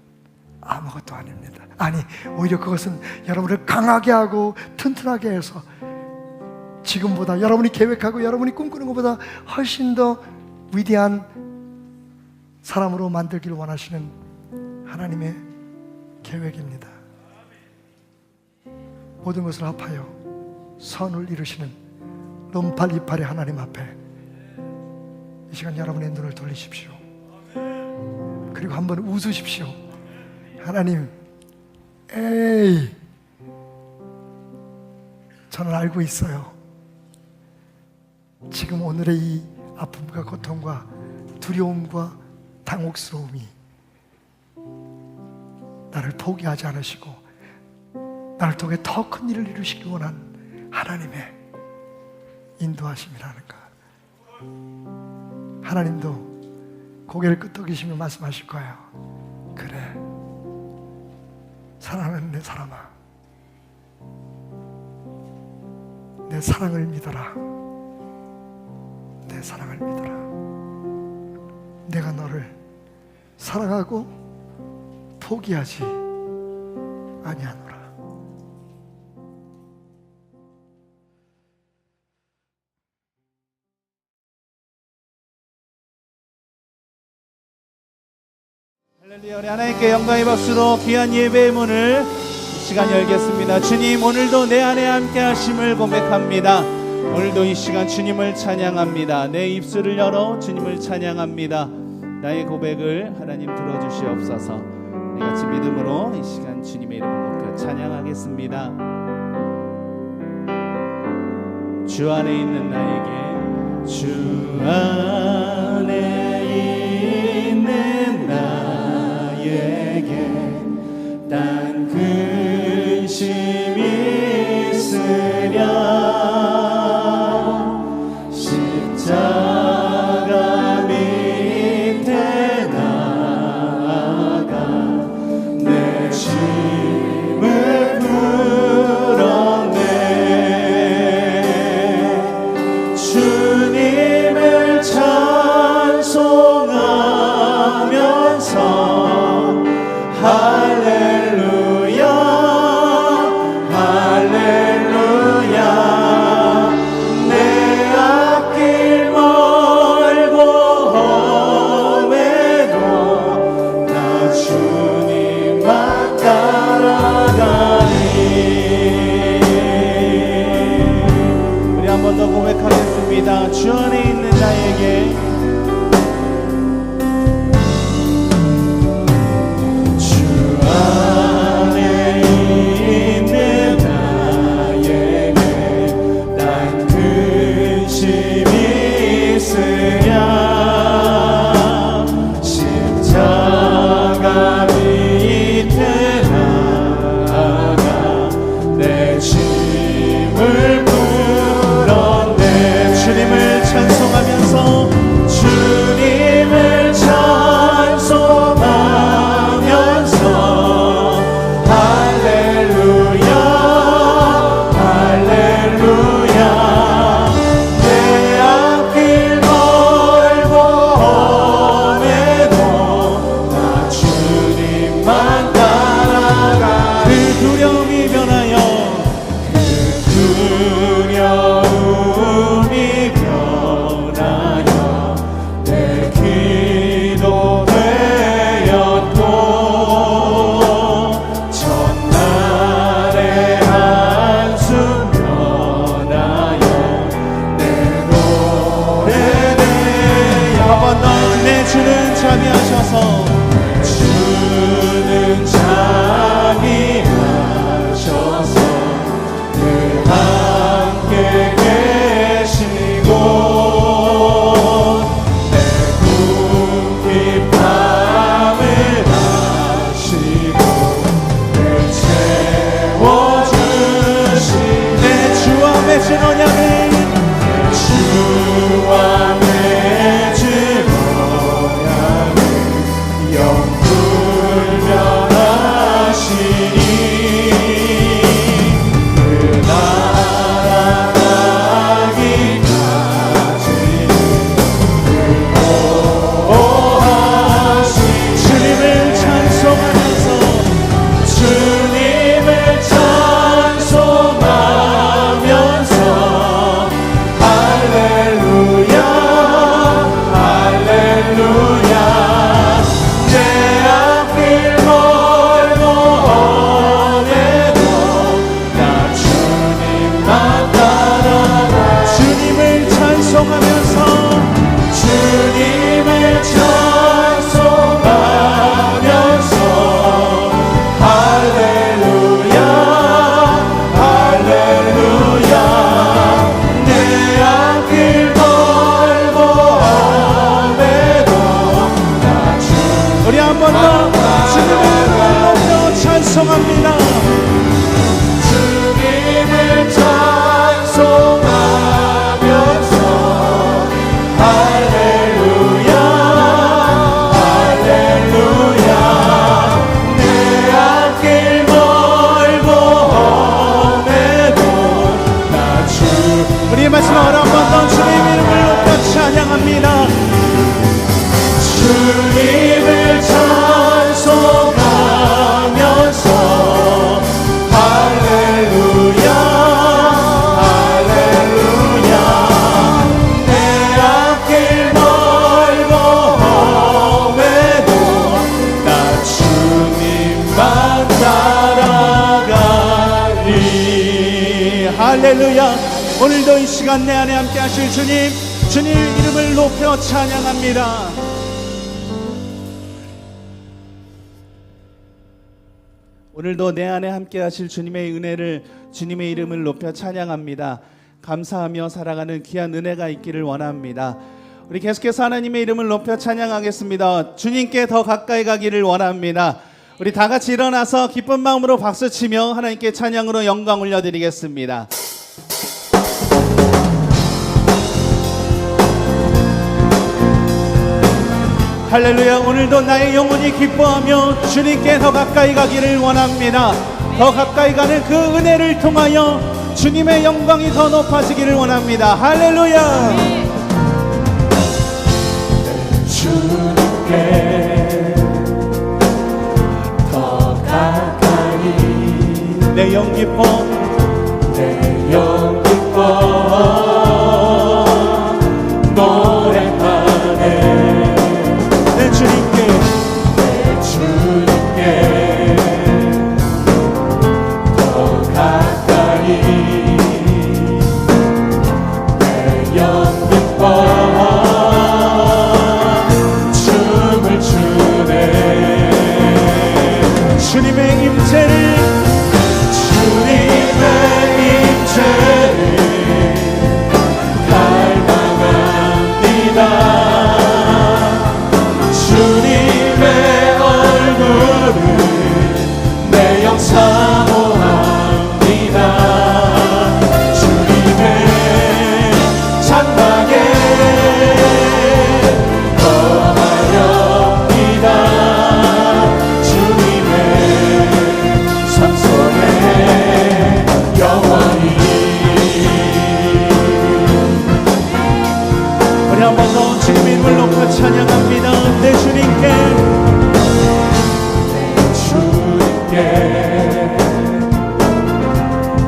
아무것도 아닙니다. 아니, 오히려 그것은 여러분을 강하게 하고 튼튼하게 해서 지금보다 여러분이 계획하고 여러분이 꿈꾸는 것보다 훨씬 더 위대한 사람으로 만들기를 원하시는 하나님의 계획입니다. 모든 것을 합하여 선을 이루시는 롬팔 이팔의 하나님 앞에 이 시간 여러분의 눈을 돌리십시오. 그리고 한번 웃으십시오. 하나님, 에이, 저는 알고 있어요. 지금 오늘의 이 아픔과 고통과 두려움과 당혹스러움이 나를 포기하지 않으시고 나를 통해 더 큰 일을 이루시기 원한 하나님의 인도하심이라는 것. 하나님도 고개를 끄덕이시며 말씀하실 거예요. 그래, 사랑하는 내 사람아, 내 사랑을 믿어라. 내 사랑을 믿어라. 내가 너를 사랑하고 포기하지 아니하노라. 할렐루야. 우리 하나님께 영광의 박수로 귀한 예배의 문을 이 시간 열겠습니다. 주님, 오늘도 내 안에 함께 하심을 고백합니다. 오늘도 이 시간 주님을 찬양합니다. 내 입술을 열어 주님을 찬양합니다. 나의 고백을 하나님 들어주시옵소서. 우리 같이 믿음으로 이 시간 주님의 이름을 높여 찬양하겠습니다. 주 안에 있는 나에게, 주 안에 있는 나에게 딴 근심이 있으랴. 십자가 밑에 나아가 내 짐을 풀었네. 주님을 찬송하면서 할렐루야 할렐루야. 내 앞길 멀고 험해도 나 주님만 따라가리. 우리 한 번 더 고백하겠습니다. 주 안에 있는 나에게, 십자가 밑에 나아가 내 짐을 풀었네. 주님을 찬송하면서, 주님을 찬송하면서 할렐루야 할렐루야. 내 앞길 우리의 마지막으로 한 번 더 주님의 이름을 높여 찬양합니다. 주님을 찬송하면서 할렐루야 할렐루야 내 앞길 멀고 험해도 나 주님만 따라가리. 할렐루야. 오늘도 이 시간 내 안에 함께 하실 주님 이름을 높여 찬양합니다. 오늘도 내 안에 함께 하실 주님의 은혜를 주님의 이름을 높여 찬양합니다. 감사하며 살아가는 귀한 은혜가 있기를 원합니다. 우리 계속해서 하나님의 이름을 높여 찬양하겠습니다. 주님께 더 가까이 가기를 원합니다. 우리 다 같이 일어나서 기쁜 마음으로 박수치며 하나님께 찬양으로 영광 올려드리겠습니다. 할렐루야. 오늘도 나의 영혼이 기뻐하며 주님께 더 가까이 가기를 원합니다. 더 가까이 가는 그 은혜를 통하여 주님의 영광이 더 높아지기를 원합니다. 할렐루야. 주님께 더 가까이 내 영 기뻐 내 영 기뻐 노래하네. 내 주님께 더 가까이 내 영 기뻐 춤을 추네. 주님의 임재를 갈망합니다. 주님의 얼굴을 내 영 사모합니다. 주님의 장막에 거하렵니다. 주님의 성소에 영원히. 우리 한 번 더 주님의 이름을 높여 찬양합니다. 내 주님께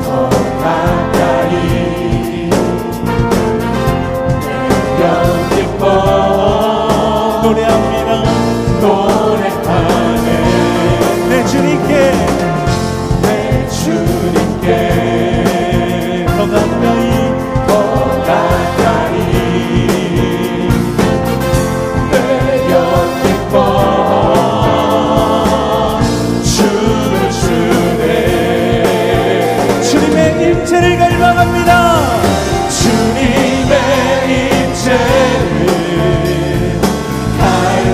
더 가까이 내 영 기뻐 노래합니다. 노래하네. 내 주님께 더 가까이 더 가까이 내 영 기뻐 춤을 추네. 주님의 임재를 갈망합니다. 주님의 임재를 갈망합니다.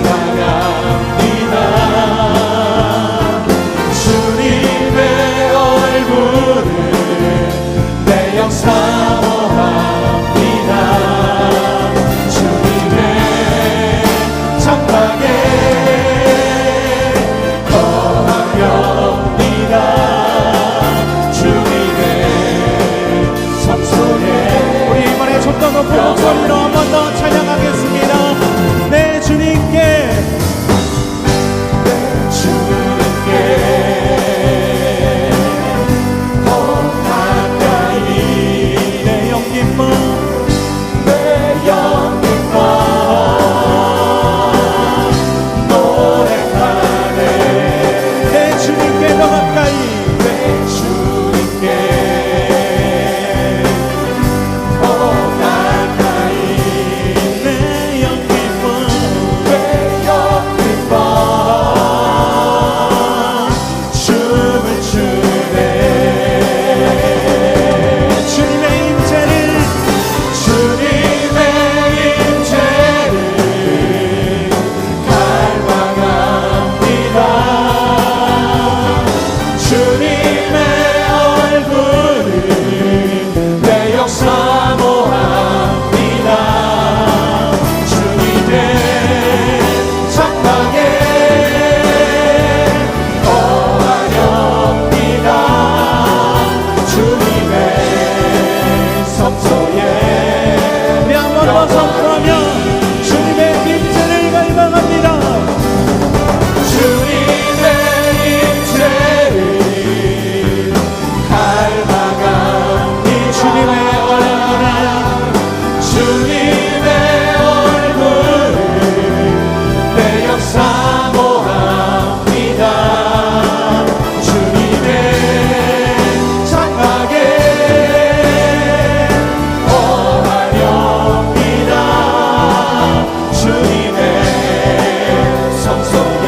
한번 더 선포하며 주님의 임재를 갈망합니다. 주님의 임재를 갈망하니 주님의 얼굴을 내 역사 모합니다. 주님의 장막에 거하렵니다. 주님의 성소에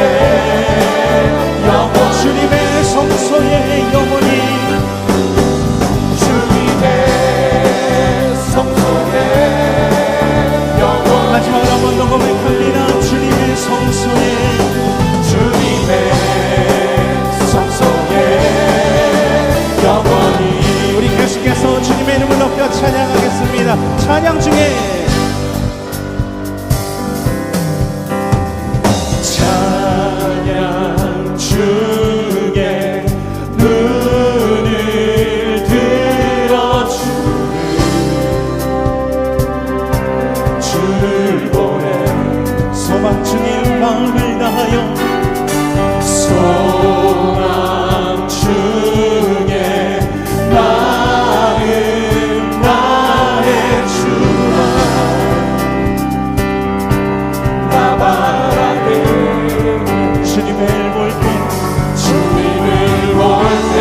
영원 주님의 성소에 영원히 주님의 성소에 영원 마지막으로 한 번 더 고백합니다. 주님의 성소에 주님의 성소에 영원히 우리 계속해서 주님의 이름을 높여 찬양하겠습니다. 찬양 중에 찬양 중에 눈을 들어주는 주를 보내 소망 중에 마음을 다하여 소망 중에 마음 나의 주라 나 바라네 주님을 볼 때 주님을 볼 때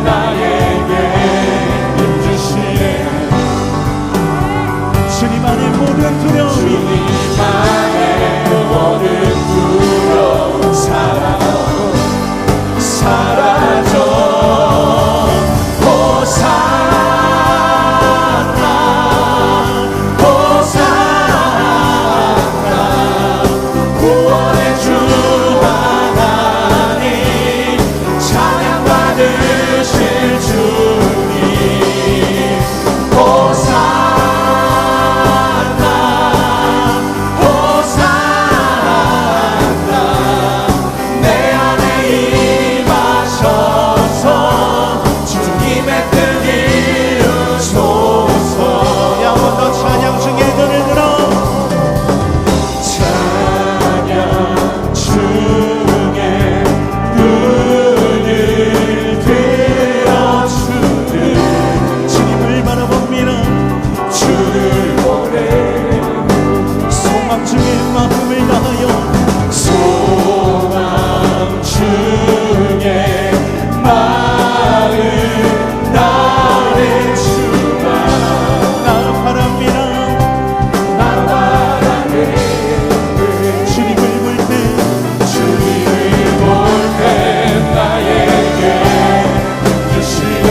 나에게 힘주시네 주님 안에 모든 두려움이 주님 안에 모든 두려움 사라져 호산나 호산나 구원의 주 하나님 찬양 받으실 주님 호산나 호산나 내 안에 임하셔서 주님의 뜻 이루소서. 한 번 더 찬양 중에 눈을 들어 찬양 중에 눈을 들어주는 주님을 바라봅니다. 주를 보내 소망 중에 마음을 다하여 소망 중에 마음 나의 주가 나 바랍니다. 나 바라네 주님을 볼 때 주님을 볼 때 나에게 주시네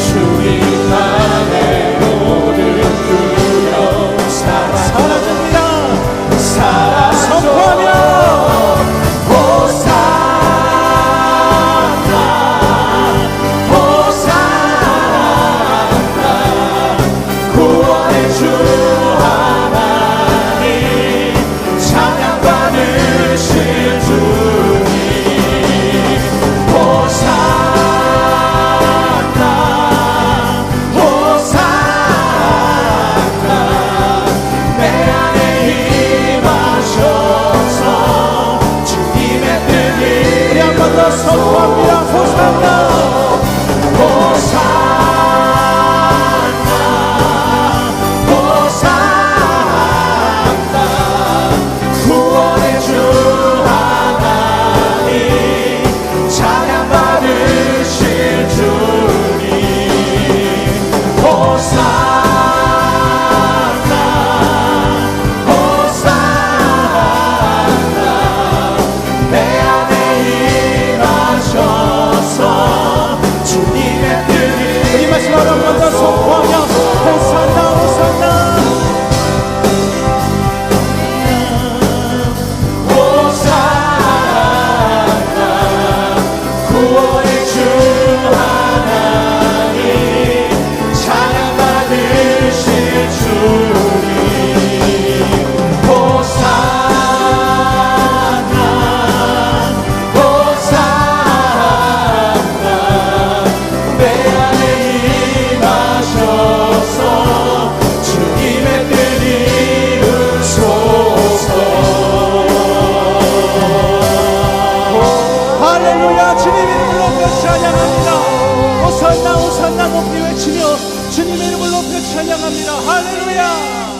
주님 안에 모든 두려움 사라집니다. 선포하며 호산나 호산나 구원의 주 하나님 찬양 받으실 주님 호산나 호산나 내 안에 임하셔서 주님의 뜻이 우리 한 번 더 선포합니다. 호산나 호산나 호산나 구원의 주 하나님 찬양 받으실 주님 호산나 호산나 내 안에 임하셔서 주님의 뜻이 우리 마지막으로 한 번 더 선포하며 호산나 호산나 호산나 구원의 주 하나님 찬양 받으실 주님 호산나 호산나 내 안에 임하셔 외치며 주님의 이름을 높여 찬양합니다. 할렐루야.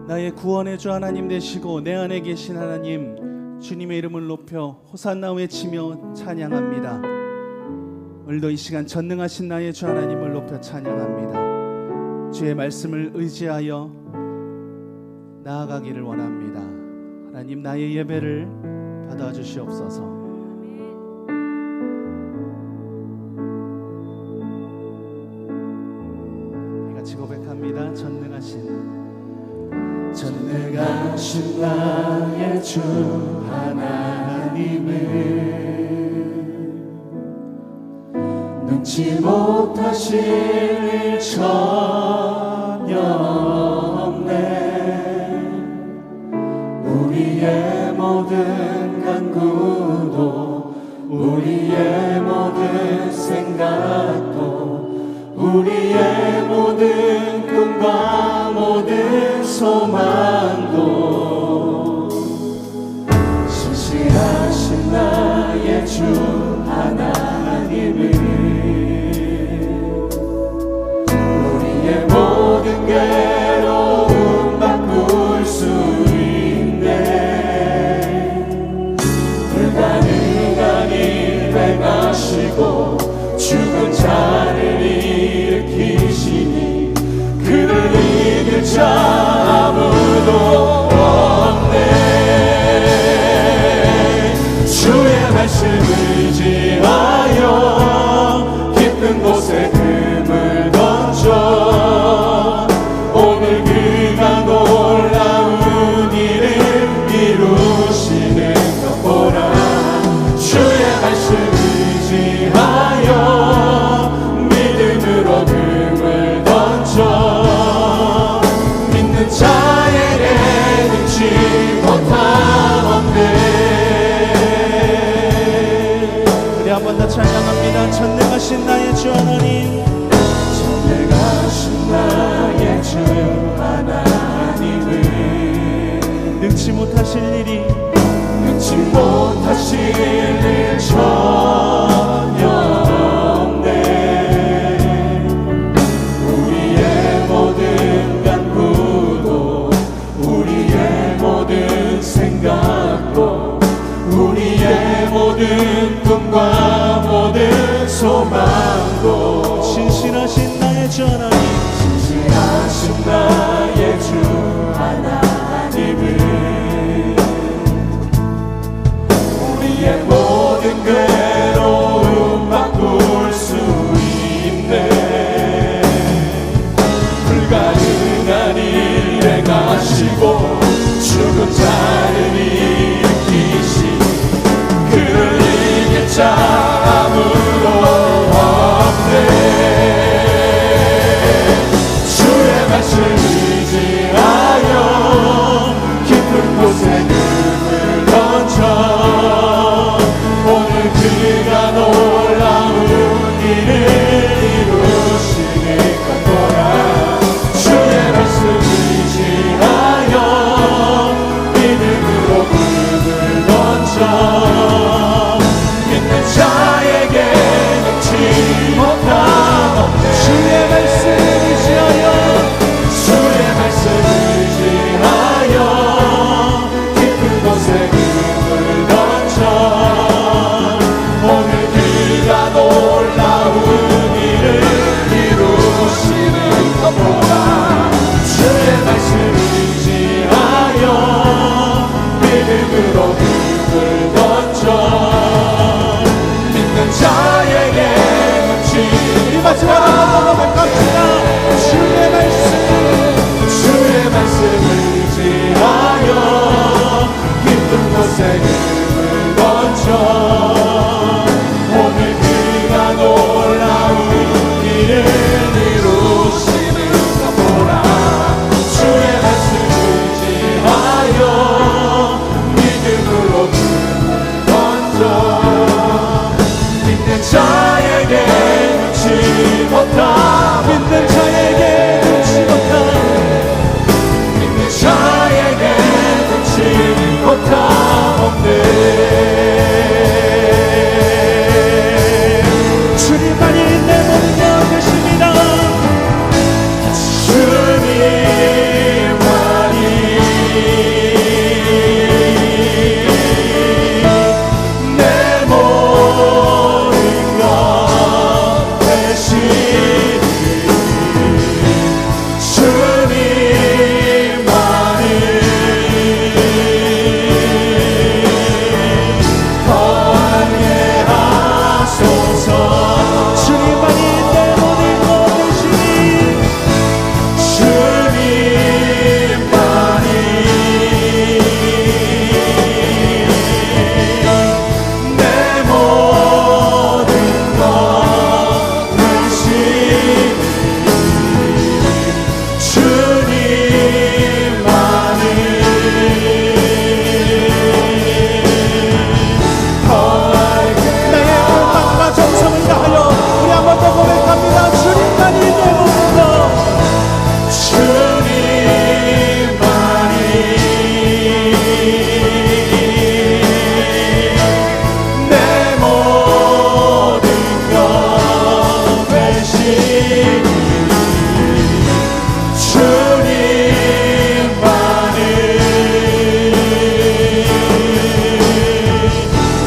나의 구원의 주 하나님 되시고 내 안에 계신 하나님 주님의 이름을 높여 호산나 외치며 찬양합니다. 오늘도 이 시간 전능하신 나의 주 하나님을 높여 찬양합니다. 주의 말씀을 의지하여 나아가기를 원합니다. 하나님 나의 예배를 받아주시옵소서. 같이 고백합니다. 전능하신 나의 주 하나님을 능치 못하실 일 전혀 없네. 우리의 모든 간구도 우리의 모든 생각도 우리의 모든 꿈과 모든 소망도 신실하신 나의 주 하나님을 우리의 모든 괴로움 바꿀 수 있네. 불가능한 일 행하시고 죽은 자를 일으키시니 그를 이길 자 아무도 없네. 주의 말씀 의지하여 깊은 곳에 금을 던져 오늘 그가 놀라운 일을 이루시는 것 보라. 주의 말씀 의지하여 믿음으로 금을 던져 믿는 자에게 능치 못함 없네. 우리 한 번 더 찬양합니다. 전능하신 나의 주 하나님, 전능하신 나의 주 하나님을 능치 못하실 일이 능치 못하실 일 전혀 없네. 우리의 모든 간구도 우리의 모든 생각도 우리의 모든 꿈과 모든 소망도 신실하신 나의 주 하나님, 신실하신 나의 주 하나님을 우리의 모든 괴로움 바꿀 수 있네. 불가능한 일 행하시고 죽은 자를 일으키시니 그를 이길 자 아무도 없네. 주의 말씀 의지하여 깊은 곳에 금을 던져 오늘 그가 놀라운 일을 이루시니 같도라. 주의 말씀 의지하여 믿음으로 허탐없네. 주님만이 내 모든 것 되십니다. 주님만이 내 모든 것 되시니 주님만이 거하게 하소서. 주님만이 내 모든 것 되시니 주님만이 내 모든 것 되시니 주님만이 거하게. 나의 욕망과 정성을 다하여 우리 한번 더 고백합니다. 주님만이 내 모든 것, 주님만이 내 모든 것 되시니 주님만이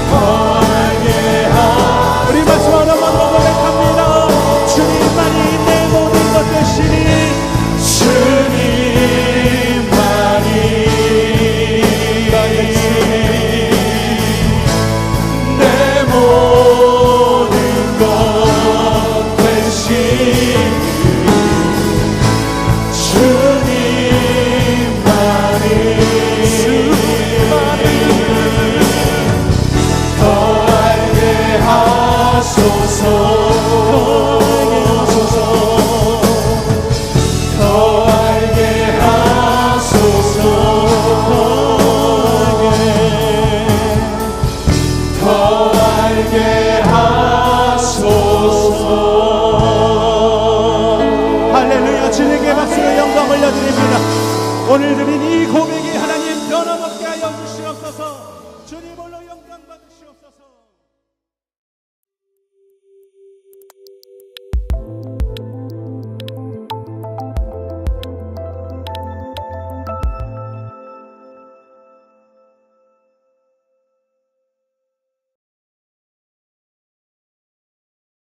거하게 우리 마지막으로 한번 고백합니다. 주님만이 내 모든 것 되시니 주님만이 나의 주님 내 모든 것 되시니 주님만이 거하게 하소서. 거하게 하소서. 거하게 하소서. 할렐루야. 주님께 박수로 영광 올려드립니다. 오늘 드린 이 고백이 하나님 변함없게 하여 주시옵소서. 주님 홀로